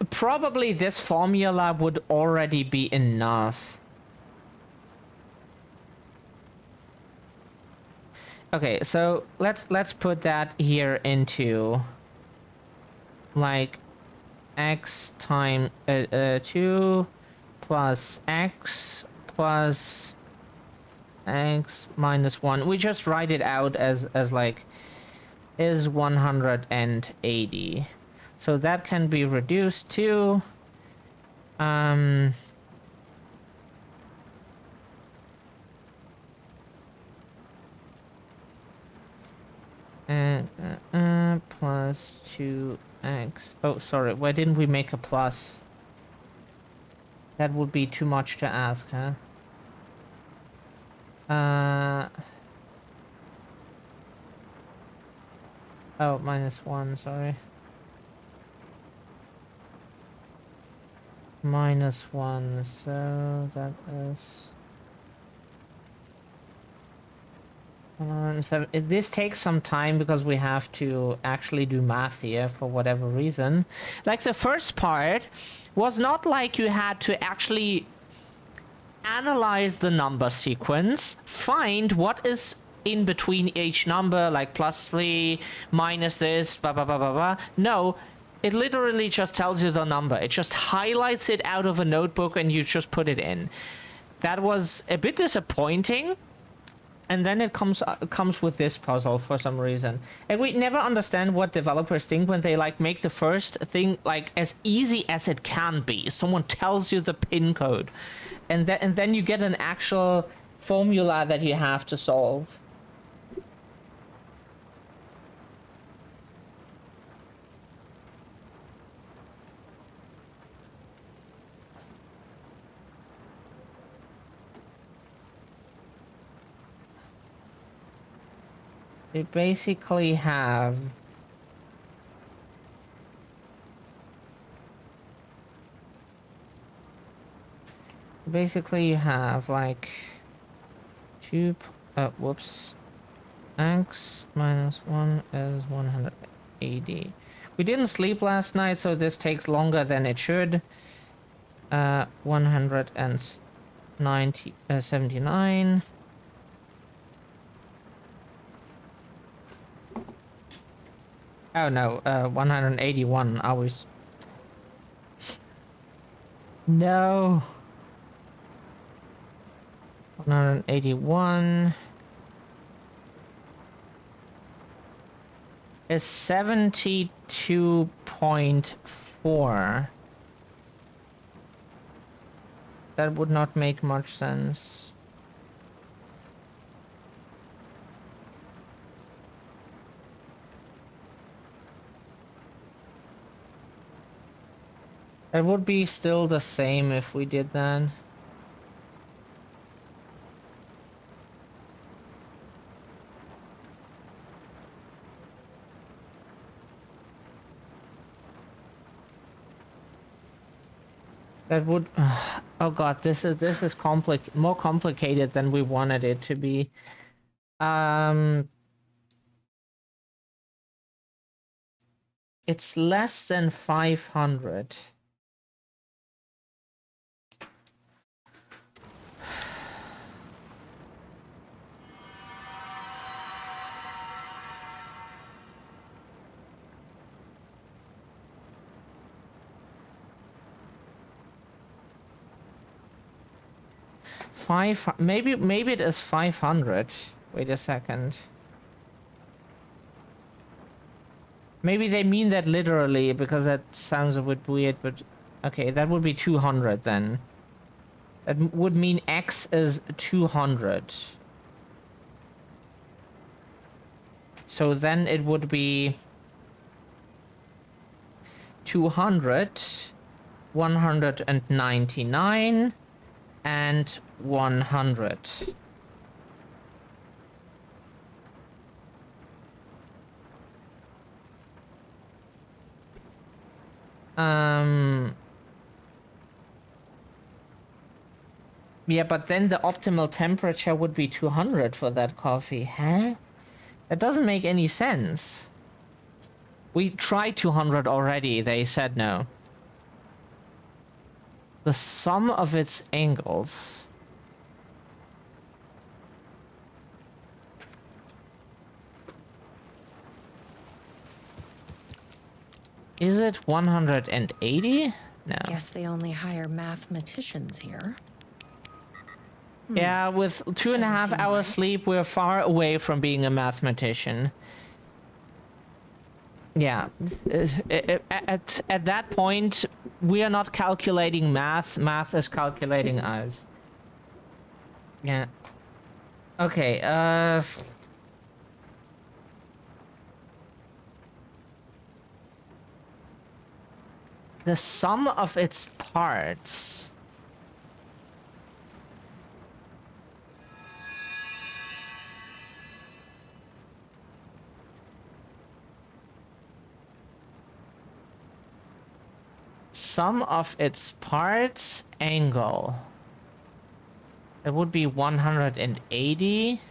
probably this formula would already be enough. Okay, so let's put that here into like x times 2 plus x minus 1. We just write it out as like is 180. So that can be reduced to plus 2x. Oh, sorry. Why didn't we make a plus? That would be too much to ask, huh? Oh, minus 1, sorry. Minus 1, so that is... this takes some time because we have to actually do math here for whatever reason. Like the first part was not like you had to actually analyze the number sequence, find what is in between each number, like plus 3, minus this, blah, blah, blah, blah, blah. No, it literally just tells you the number. It just highlights it out of a notebook and you just put it in. That was a bit disappointing. and then it comes with this puzzle for some reason. And we never understand what developers think when they like make the first thing like as easy as it can be. Someone tells you the pin code, and then you get an actual formula that you have to solve. They basically have you have like whoops, x minus 1 is 180. We didn't sleep last night, so this takes longer than it should. 179. Oh no, 181. I was... No. 181 is 72.4. That would not make much sense. It would be still the same if we did that. That would... oh god, this is more complicated than we wanted it to be. It's less than 500. Maybe it is 500. Wait a second. Maybe they mean that literally, because that sounds a bit weird, but okay, that would be 200 then. That would mean X is 200. So then it would be 200, 199, and 100. Yeah, but then the optimal temperature would be 200 for that coffee, huh? That doesn't make any sense. We tried 200 already, they said no. The sum of its angles. Is it 180? No. Guess they only hire mathematicians here. Yeah, with 2.5 seem hours right. sleep, we're far away from being a mathematician. Yeah, at that point, we are not calculating math. Math is calculating us. Yeah. Okay, the sum of its parts. Sum of its parts angle. It would be 180.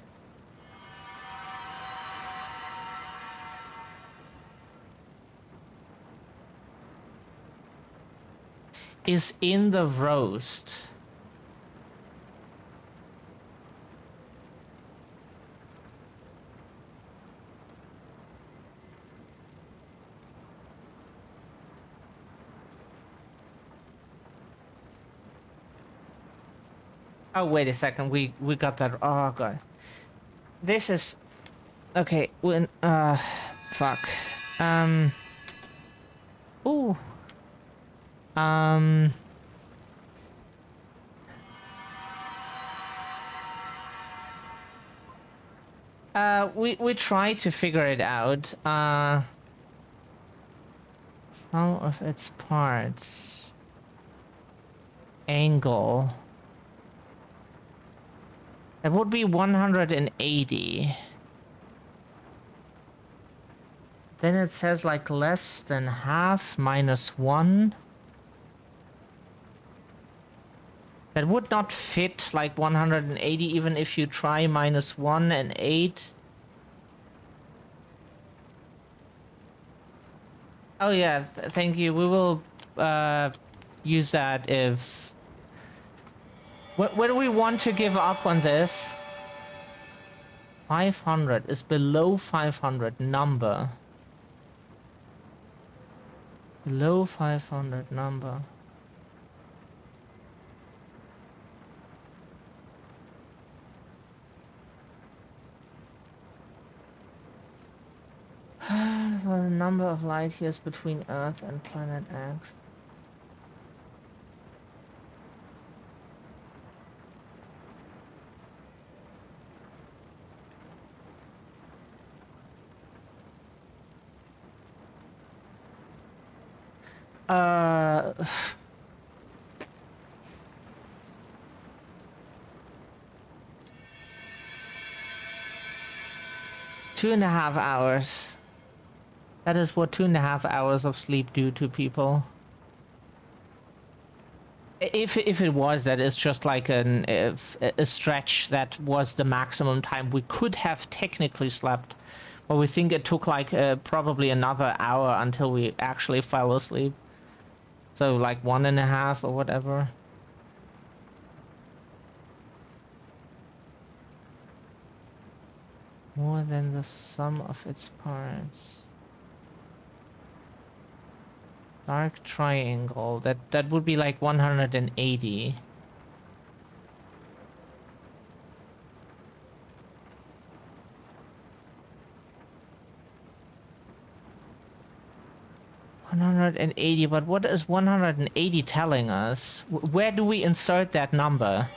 Is in the roast. Oh, wait a second. We got that. Oh, God. This is... Okay, when... Fuck. Ooh. We try to figure it out. Some of its parts. Angle. That would be 180. Then it says like less than half minus 1. That would not fit like 180 even if you try minus 1 and 8. Oh yeah, thank you. We will use that if... When do we want to give up on this? 500 is below 500 number. Below 500 number. So the number of light years between Earth and planet X. Two and a half hours. That is what 2.5 hours of sleep do to people. If it was, that is just like a stretch that was the maximum time we could have technically slept. But we think it took like probably another hour until we actually fell asleep. So like 1.5 or whatever. More than the sum of its parts. Dark triangle. That would be like 180. But what is 180 telling us? Where do we insert that number?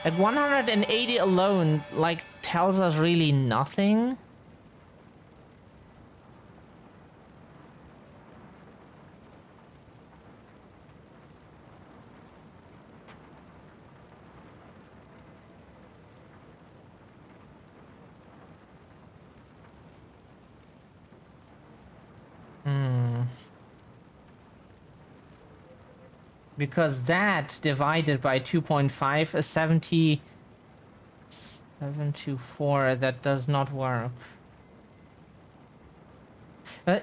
At 180 alone, like, tells us really nothing. Because that divided by 2.5 is 7724. That does not work.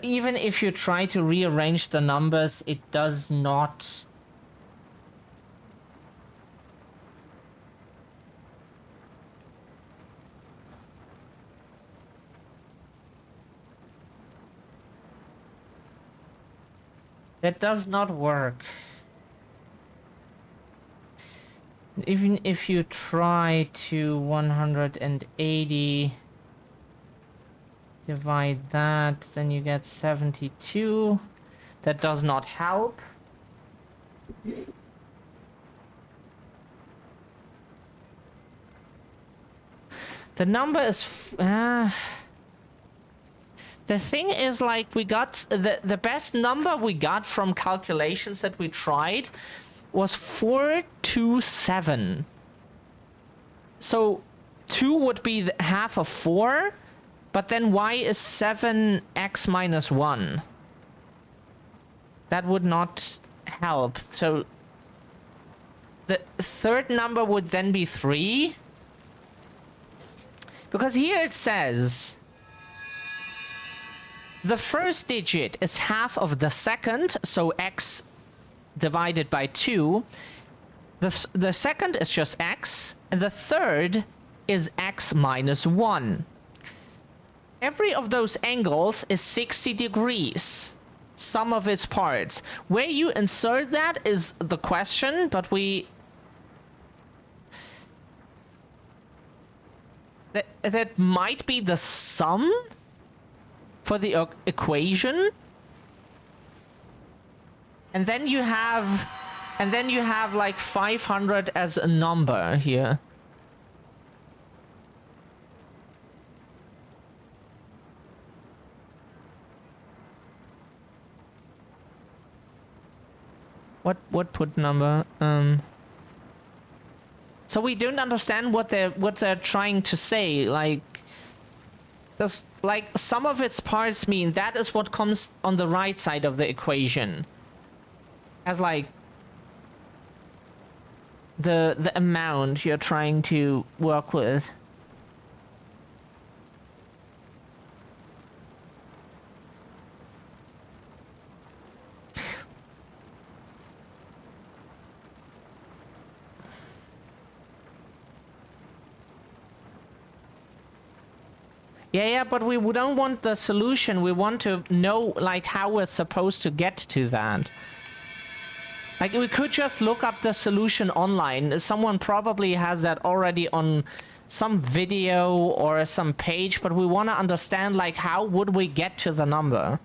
Even if you try to rearrange the numbers, it does not. That does not work. Even if you try to 180 divide that, then you get 72. That does not help. The number is the thing is, like, we got the best number we got from calculations that we tried was 427. So 2 would be half of 4, but then y is 7x minus 1. That would not help. So the third number would then be 3. Because here it says the first digit is half of the second, so x divided by 2. The second is just x, and the third is x minus 1. Every of those angles is 60 degrees, sum of its parts. Where you insert that is the question, but we... that might be the sum for the equation. And then you have like 500 as a number here. What put number? So we don't understand what they're trying to say. Like, there's like some of its parts mean that is what comes on the right side of the equation, as like the amount you're trying to work with. Yeah, but we don't want the solution. We want to know, like, how we're supposed to get to that. Like, we could just look up the solution online. Someone probably has that already on some video or some page, but we want to understand, like, how would we get to the number?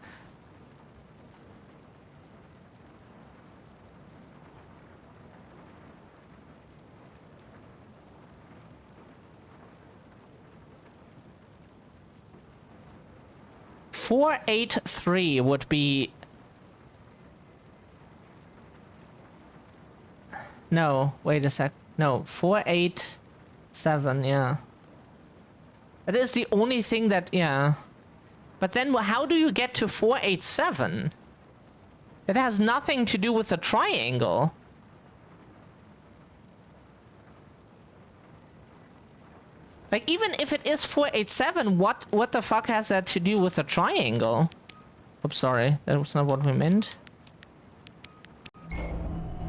$483 would be... No, wait a sec. No, 487, yeah. That is the only thing that, yeah. But then how do you get to 487? It has nothing to do with the triangle. Like, even if it is 487, what the fuck has that to do with a triangle? Oops, sorry. That was not what we meant.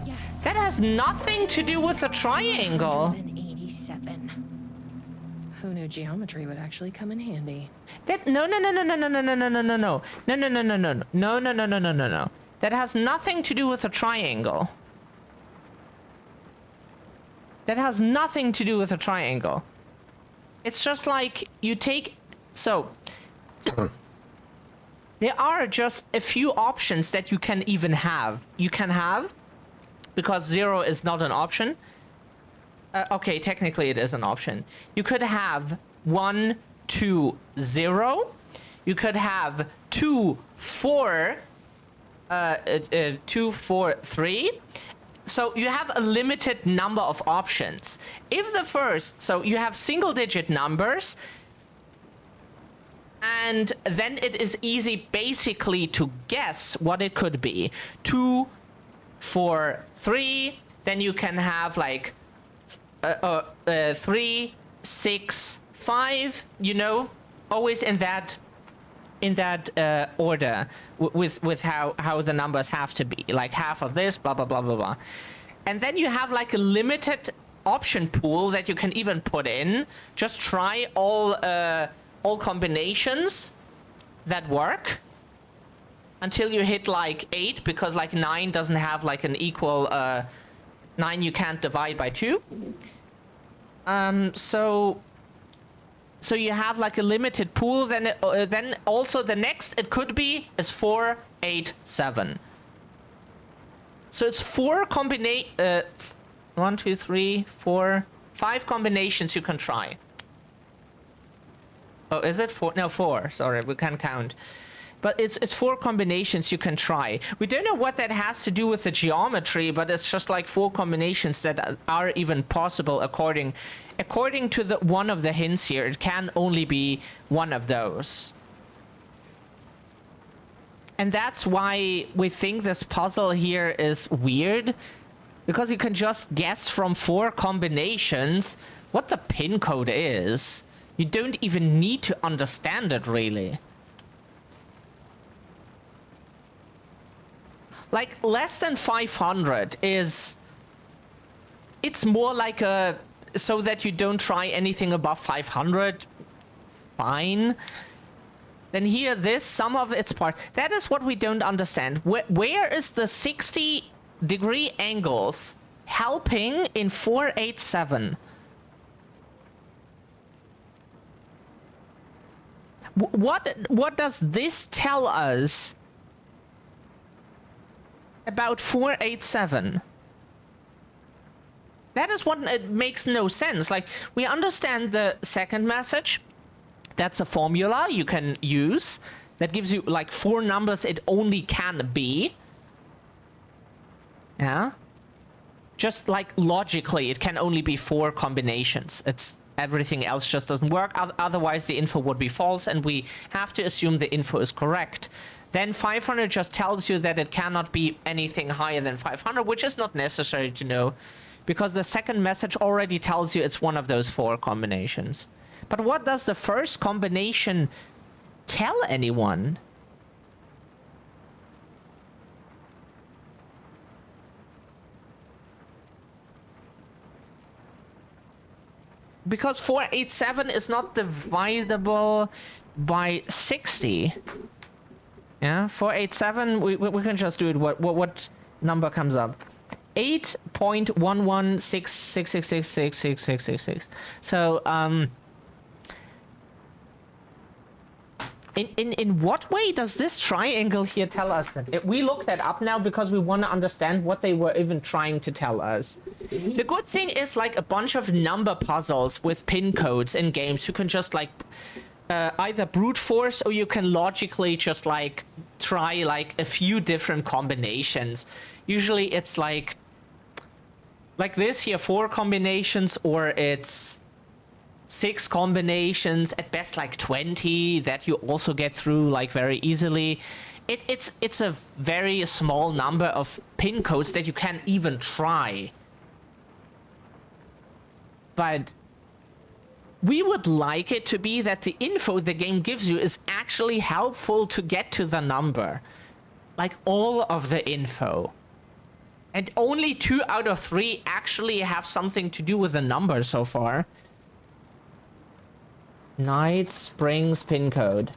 Yes. That has nothing to do with a triangle. 187. Who knew geometry would actually come in handy? That no. That has nothing to do with a triangle. That has nothing to do with a triangle. It's just like you take... So, there are just a few options that you can even have. You can have, because 0 is not an option. Okay, technically it is an option. You could have 1, 2, 0. You could have 2, 4, 2, 4, 3. So you have a limited number of options. If the first, so you have single digit numbers, and then it is easy basically to guess what it could be. 2, 4, 3, then you can have like 3, 6, 5, you know, always in that order with how the numbers have to be, like half of this, blah blah blah blah blah. And then you have like a limited option pool that you can even put in. Just try all combinations that work until you hit like 8, because like 9 doesn't have like an equal 9 you can't divide by 2. So you have like a limited pool. Then then also the next it could be is 4, 8, 7. So it's 4 1, 2, 3, 4, 5 combinations you can try. Oh, is it 4? No, 4. Sorry, we can't count. But it's 4 combinations you can try. We don't know what that has to do with the geometry, but it's just like 4 combinations that are even possible according to the one of the hints here. It can only be one of those. And that's why we think this puzzle here is weird, because you can just guess from 4 combinations what the pin code is. You don't even need to understand it, really. Like, less than 500 is... It's more like a... So that you don't try anything above 500. Fine. Then here, this, some of its part. That is what we don't understand. Where is the 60-degree angles helping in 487? What does this tell us about 487? That is what it makes no sense. Like, we understand the second message. That's a formula you can use that gives you like 4 numbers it only can be. Yeah. Just like logically, it can only be 4 combinations. It's everything else just doesn't work. Otherwise, the info would be false, and we have to assume the info is correct. Then 500 just tells you that it cannot be anything higher than 500, which is not necessary to know, because the second message already tells you it's one of those 4 combinations. But what does the first combination tell anyone? Because 487 is not divisible by 60. Yeah, 487, we can just do it. What number comes up? 8.116666666666. So, in what way does this triangle here tell us that? We look that up now because we want to understand what they were even trying to tell us. The good thing is, like, a bunch of number puzzles with pin codes in games, you can just like either brute force, or you can logically just like try like a few different combinations. Usually it's like this here, 4 combinations, or it's 6 combinations, at best like 20, that you also get through like very easily. It's a very small number of pin codes that you can even try. But we would like it to be that the info the game gives you is actually helpful to get to the number. Like all of the info. And only 2 out of 3 actually have something to do with the number so far. Night Springs pin code.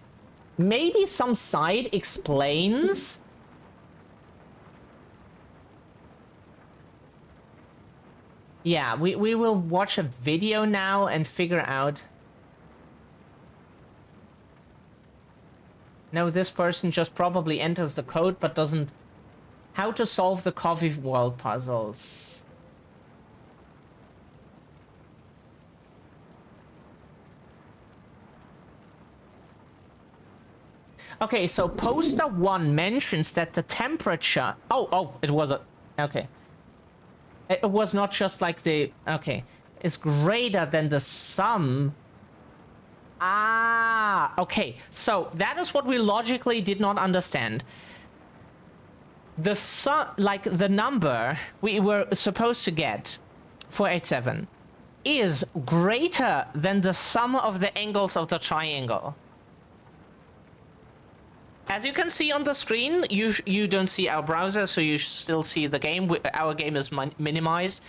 Maybe some site explains. Yeah, we will watch a video now and figure out. No, this person just probably enters the code but doesn't. How to solve the coffee world puzzles. Okay, so poster 1 mentions that the temperature. Oh, it was a. Okay. It was not just like the. Okay. Is greater than the sum. Ah, okay. So that is what we logically did not understand. The sum, like the number we were supposed to get, 487, is greater than the sum of the angles of the triangle. As you can see on the screen, you don't see our browser, so you still see the game. Our game is minimized.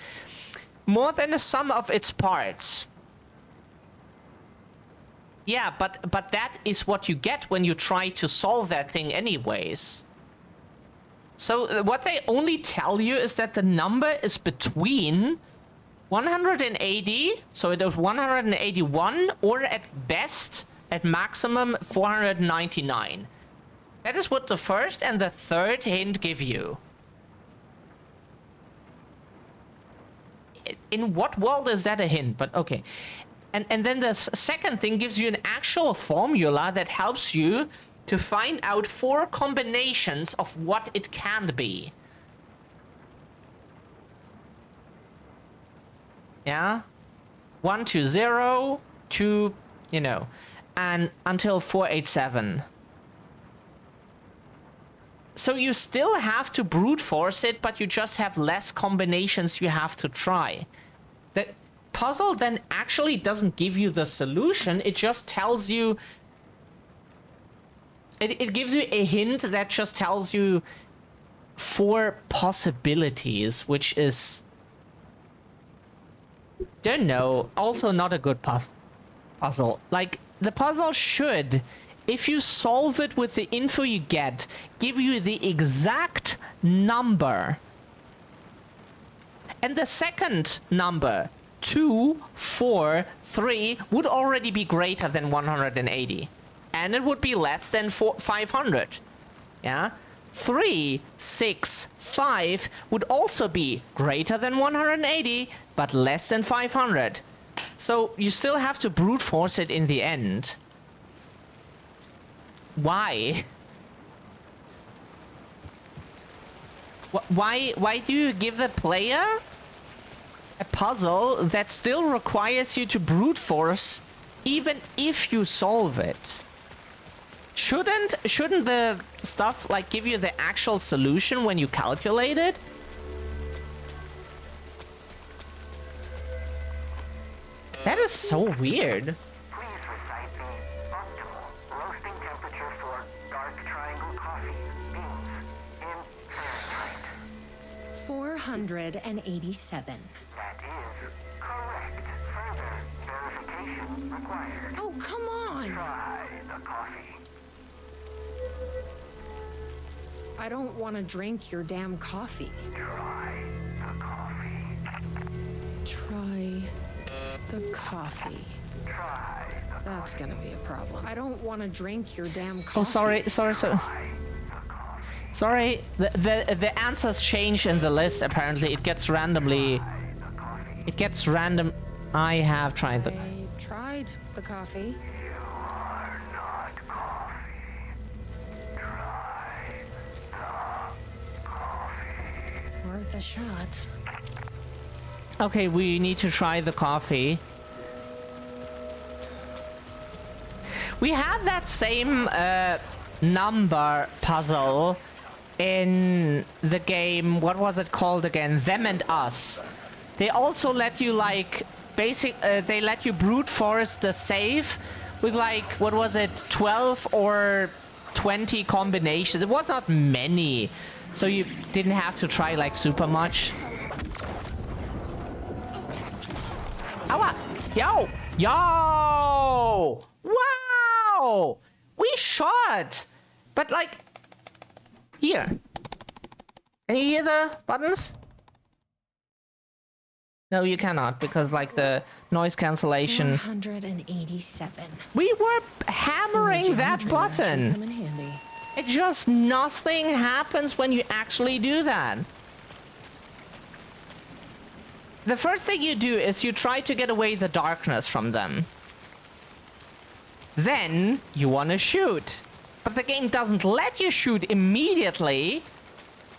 More than the sum of its parts. Yeah, but that is what you get when you try to solve that thing anyways. So what they only tell you is that the number is between 180, so it is 181, or at best, at maximum, 499. That is what the first and the third hint give you. In what world is that a hint? But okay. And then the second thing gives you an actual formula that helps you to find out 4 combinations of what it can be. Yeah? 1 to 0 to, you know, and until 487. So you still have to brute force it, but you just have less combinations you have to try. The puzzle then actually doesn't give you the solution, it just tells you. It gives you a hint that just tells you 4 possibilities, which is. Don't know, also not a good puzzle. Like, the puzzle should, if you solve it with the info you get, give you the exact number. And the second number, 2, 4, 3, would already be greater than 180. and it would be less than 500. Yeah? 3, 6, 5 would also be greater than 180, but less than 500. So you still have to brute force it in the end. Why? Why do you give the player a puzzle that still requires you to brute force even if you solve it? Shouldn't the stuff like give you the actual solution when you calculate it? That is so weird. Please recite the optimal roasting temperature for dark triangle coffee beans in Fahrenheit. 487. That is correct. Further verification required. Oh, come on! Try the coffee. I don't want to drink your damn coffee. Try the coffee. Try the coffee. Try the That's gonna be a problem. I don't want to drink your damn coffee. Oh, sorry. Sorry, the answers change in the list, apparently. It gets randomly... It gets random... I have tried the... I tried the coffee. Worth a shot. Okay, we need to try the coffee. We had that same number puzzle in the game, what was it called again? Them and Us. They also let you like they let you brute force the save with like, what was it, 12 or 20 combinations. It was not many, so you didn't have to try like super much. Ow! Yo! Yo! Wow! We shot! But like... Here. Can you hear the buttons? No, you cannot, because like the noise cancellation... 487. We were hammering that Geometry button! actually come in handy. It just nothing happens when you actually do that. The first thing you do is you try to get away the darkness from them. Then you want to shoot. But the game doesn't let you shoot immediately,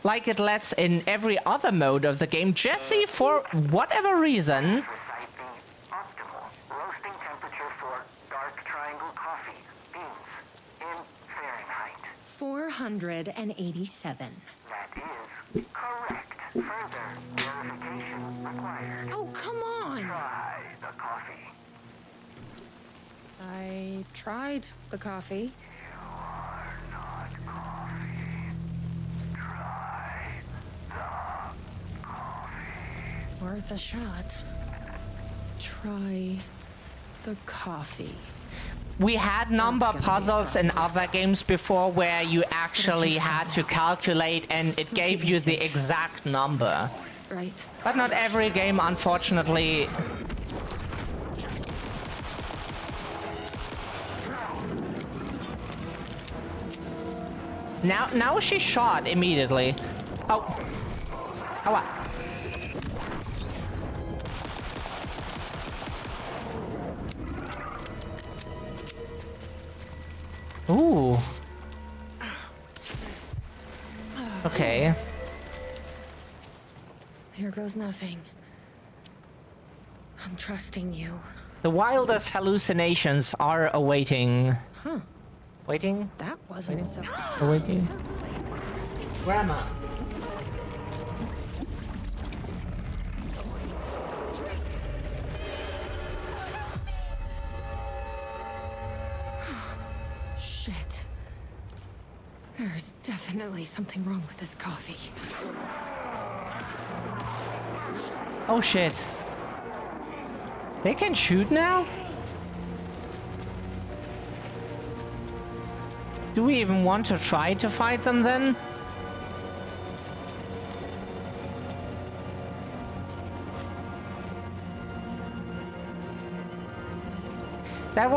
like it lets in every other mode of the game. Jesse, for whatever reason... Recite the optimal roasting temperature for dark triangle coffee beans in Fahrenheit. 487. That is correct. Further verification required. Oh, come on! Try the coffee. I tried the coffee. Worth a shot. Try the coffee. We had number That's gonna be a puzzles in problem. other games before where you actually had to calculate and it gave keep you you the safe. exact number. Right. But not every game, unfortunately. Now she shot immediately. Oh. Oh, what? Ooh. Okay. Here goes nothing. I'm trusting you. The wildest hallucinations are awaiting. Huh. Waiting? That wasn't so... Awaiting? Grandma. Shit. There's definitely something wrong with this coffee. Oh shit. They can shoot now? Do we even want to try to fight them then? That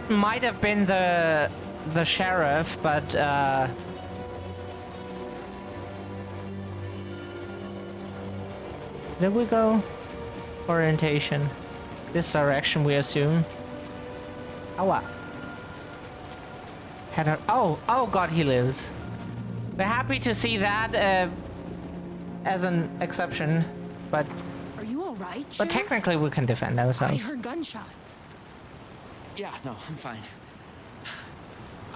might have been the the sheriff, but did we go? Orientation. This direction, we assume. Oh, what? Oh god, he lives. We're happy to see that as an exception, but Are you all right, but Sheriff? technically we can defend I ourselves. heard gunshots. Yeah, no, I'm fine.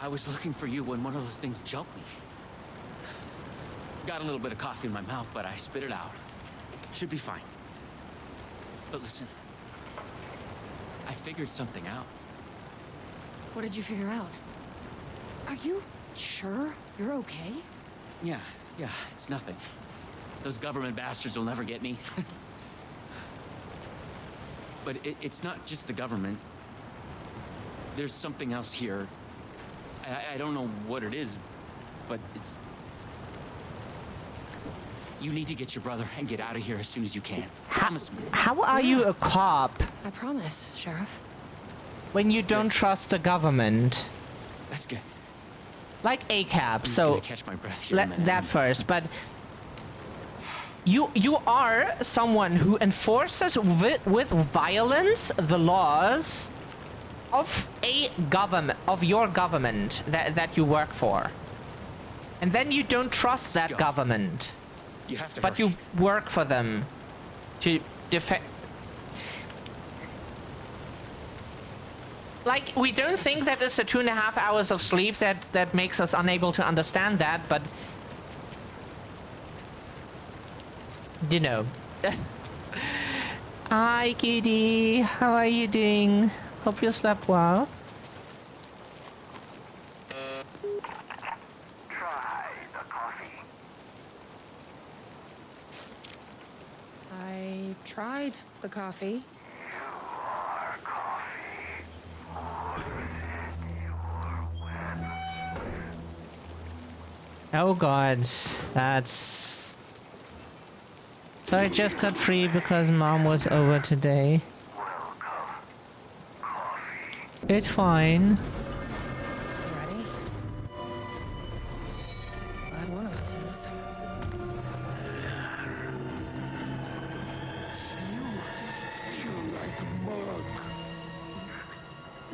I was looking for you when one of those things jumped me. Got a little bit of coffee in my mouth, but I spit it out. Should be fine. But listen, I figured something out. What did you figure out? Are you sure you're okay? Yeah, it's nothing. Those government bastards will never get me. But it's not just the government. There's something else here. I don't know what it is, but it's... You need to get your brother and get out of here as soon as you can. Promise me. How are you a cop I promise, Sheriff. when you don't trust the government? That's good. Like ACAB, I'm just so gonna catch my breath here a minute. that first, but you are someone who enforces with violence the laws of a government, of your government that you work for, and then you don't trust that Scum. government, You have to but hurry. you work for them to defend. Like, we don't think that it's the 2.5 hours of sleep that makes us unable to understand that, but you know. Hi, kitty. How are you doing? Hope you slept well. Try the coffee. I tried the coffee. Our coffee. Oh god, that's... So I just got free because mom was over today. It's fine. Ready? Glad one of us is.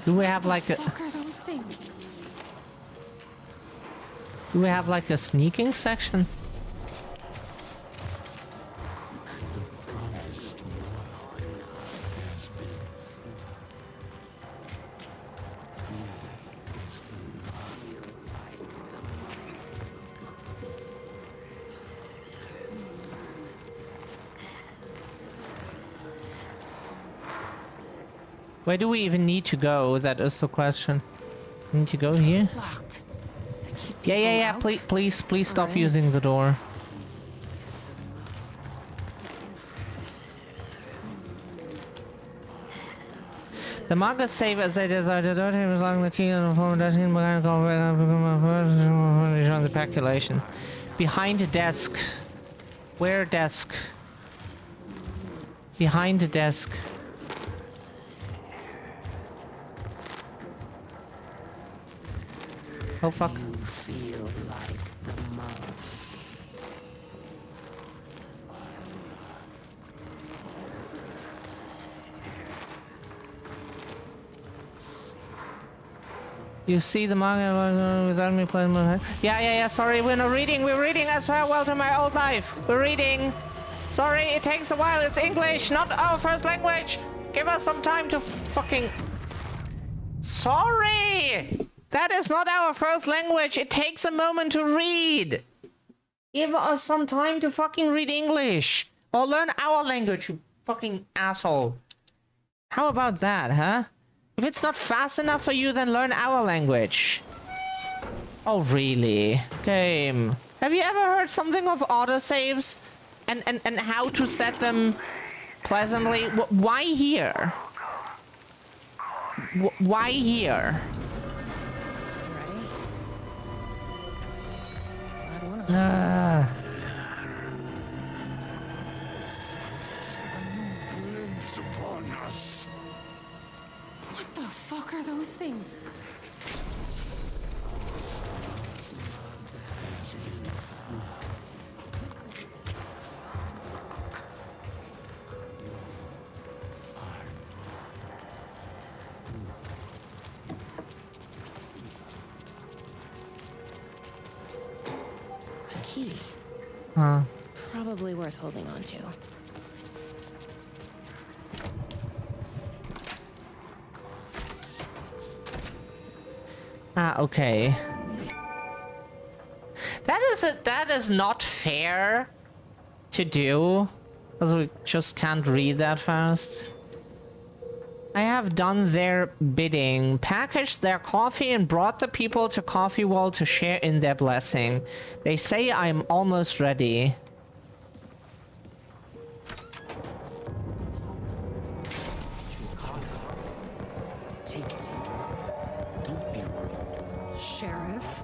Do we have like a... Fuck are those things? Do we have like a sneaking section? Where do we even need to go? That is the question. We need to go here? Locked. To keep Yeah, people yeah, out? please stop Alright. using the door. The manga save as they decided that he was locking the key in the form of desking mechanical on the speculation. Behind the desk. Where desk? Behind the desk. Oh fuck. Feel like the mud. You see the manga without me playing my... Yeah, sorry, we're not reading. We're reading as farewell to my old life. We're reading. Sorry, it takes a while. It's English, not our first language. Give us some time to fucking... Sorry! That is not our first language. It takes a moment to read. Give us some time to fucking read English. Or learn our language, you fucking asshole. How about that, huh? If it's not fast enough for you, then learn our language. Oh, really? Game. Have you ever heard something of autosaves? And how to set them pleasantly? Why here? Why here? Ready? Glad one of us is. What the fuck are those things? Huh. Probably worth holding on to. Ah, okay. That is not fair to do, because we just can't read that fast. I have done their bidding, packaged their coffee and brought the people to Coffee Wall to share in their blessing. They say I'm almost ready. Take it. Don't be rude. Sheriff?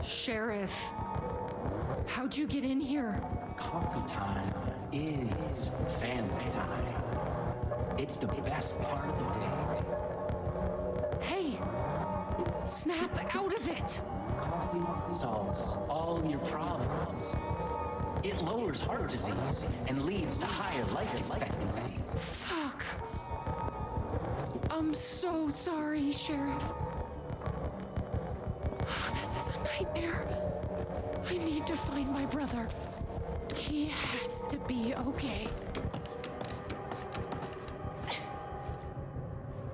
Sheriff? How'd you get in here? Coffee time is family time. It's the best part of the day. Hey! Snap out of it! Coffee solves all your problems. It lowers heart disease and leads to higher life expectancy. Fuck. I'm so sorry, Sheriff. This is a nightmare. I need to find my brother. He has to be okay.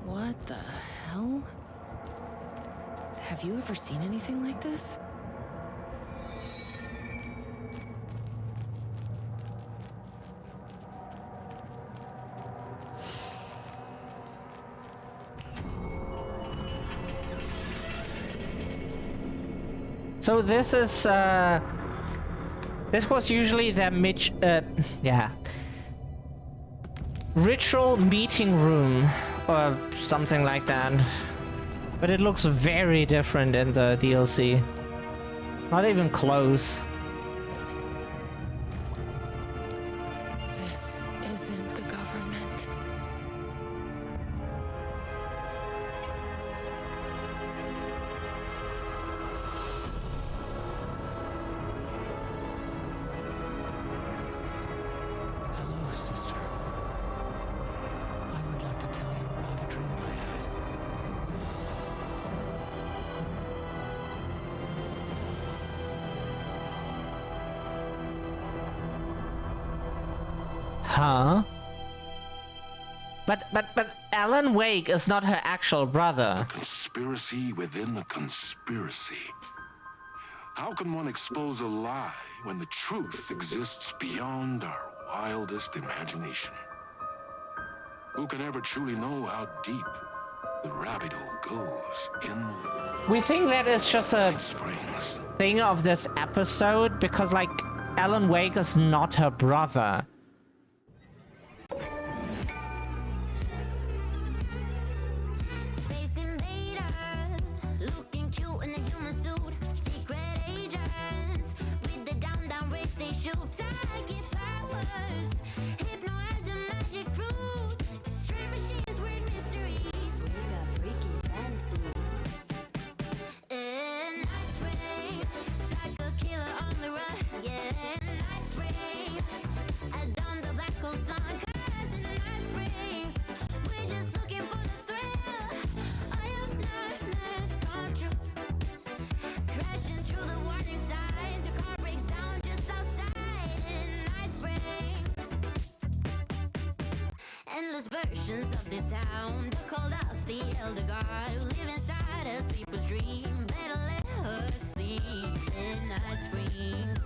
What the hell? Have you ever seen anything like this? So this is, this was usually the ritual meeting room, or something like that. But it looks very different in the DLC. Not even close. This isn't the government. Hello, sister. I would like to tell you about a dream I had. Huh? But Alan Wake is not her actual brother. Conspiracy within a conspiracy. How can one expose a lie when the truth exists beyond our wildest imagination? Who can ever truly know how deep the rabbit hole goes in We think that is just a Night Springs? thing of this episode because, like, Alan Wake is not her brother. Space invader, looking cute in a human suit. Secret agents with the down race they shoot. Psychic powers, hypnotize magic fruit. Strange machines, weird mysteries. We got freaky fantasies. Night Springs, psycho killer on the run. Yeah, Night Springs, down the black hole sun. 'Cause in Night Springs, we're just looking for the thrill. I have nightmares come true. Crashing through the warning signs. Your car breaks down just outside in Night Springs. Endless versions of this town. The called out the elder god who live inside a sleeper's dream. Better let her sleep in Night Springs.